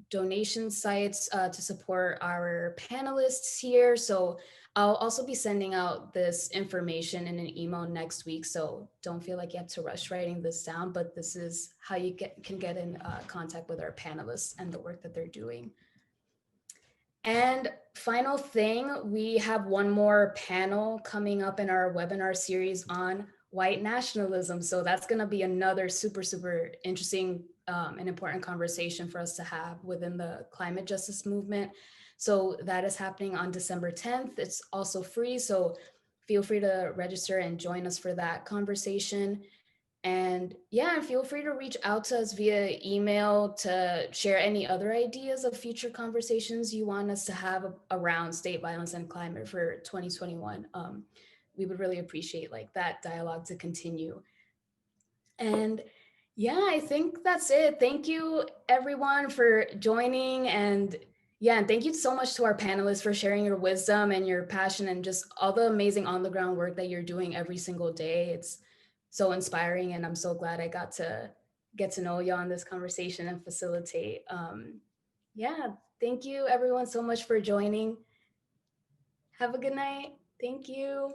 donation sites to support our panelists here. So I'll also be sending out this information in an email next week. So don't feel like you have to rush writing this down, but this is how you can get in contact with our panelists and the work that they're doing. And final thing, we have one more panel coming up in our webinar series on white nationalism. So that's going to be another super, super interesting and important conversation for us to have within the climate justice movement. So that is happening on December 10th. It's also free. So feel free to register and join us for that conversation. And yeah, feel free to reach out to us via email to share any other ideas of future conversations you want us to have around state violence and climate for 2021. We would really appreciate like that dialogue to continue. And yeah, I think that's it. Thank you everyone for joining. And yeah, and thank you so much to our panelists for sharing your wisdom and your passion and just all the amazing on the ground work that you're doing every single day. It's so inspiring, and I'm so glad I got to get to know you on this conversation and facilitate. Yeah, thank you everyone so much for joining. Have a good night. Thank you.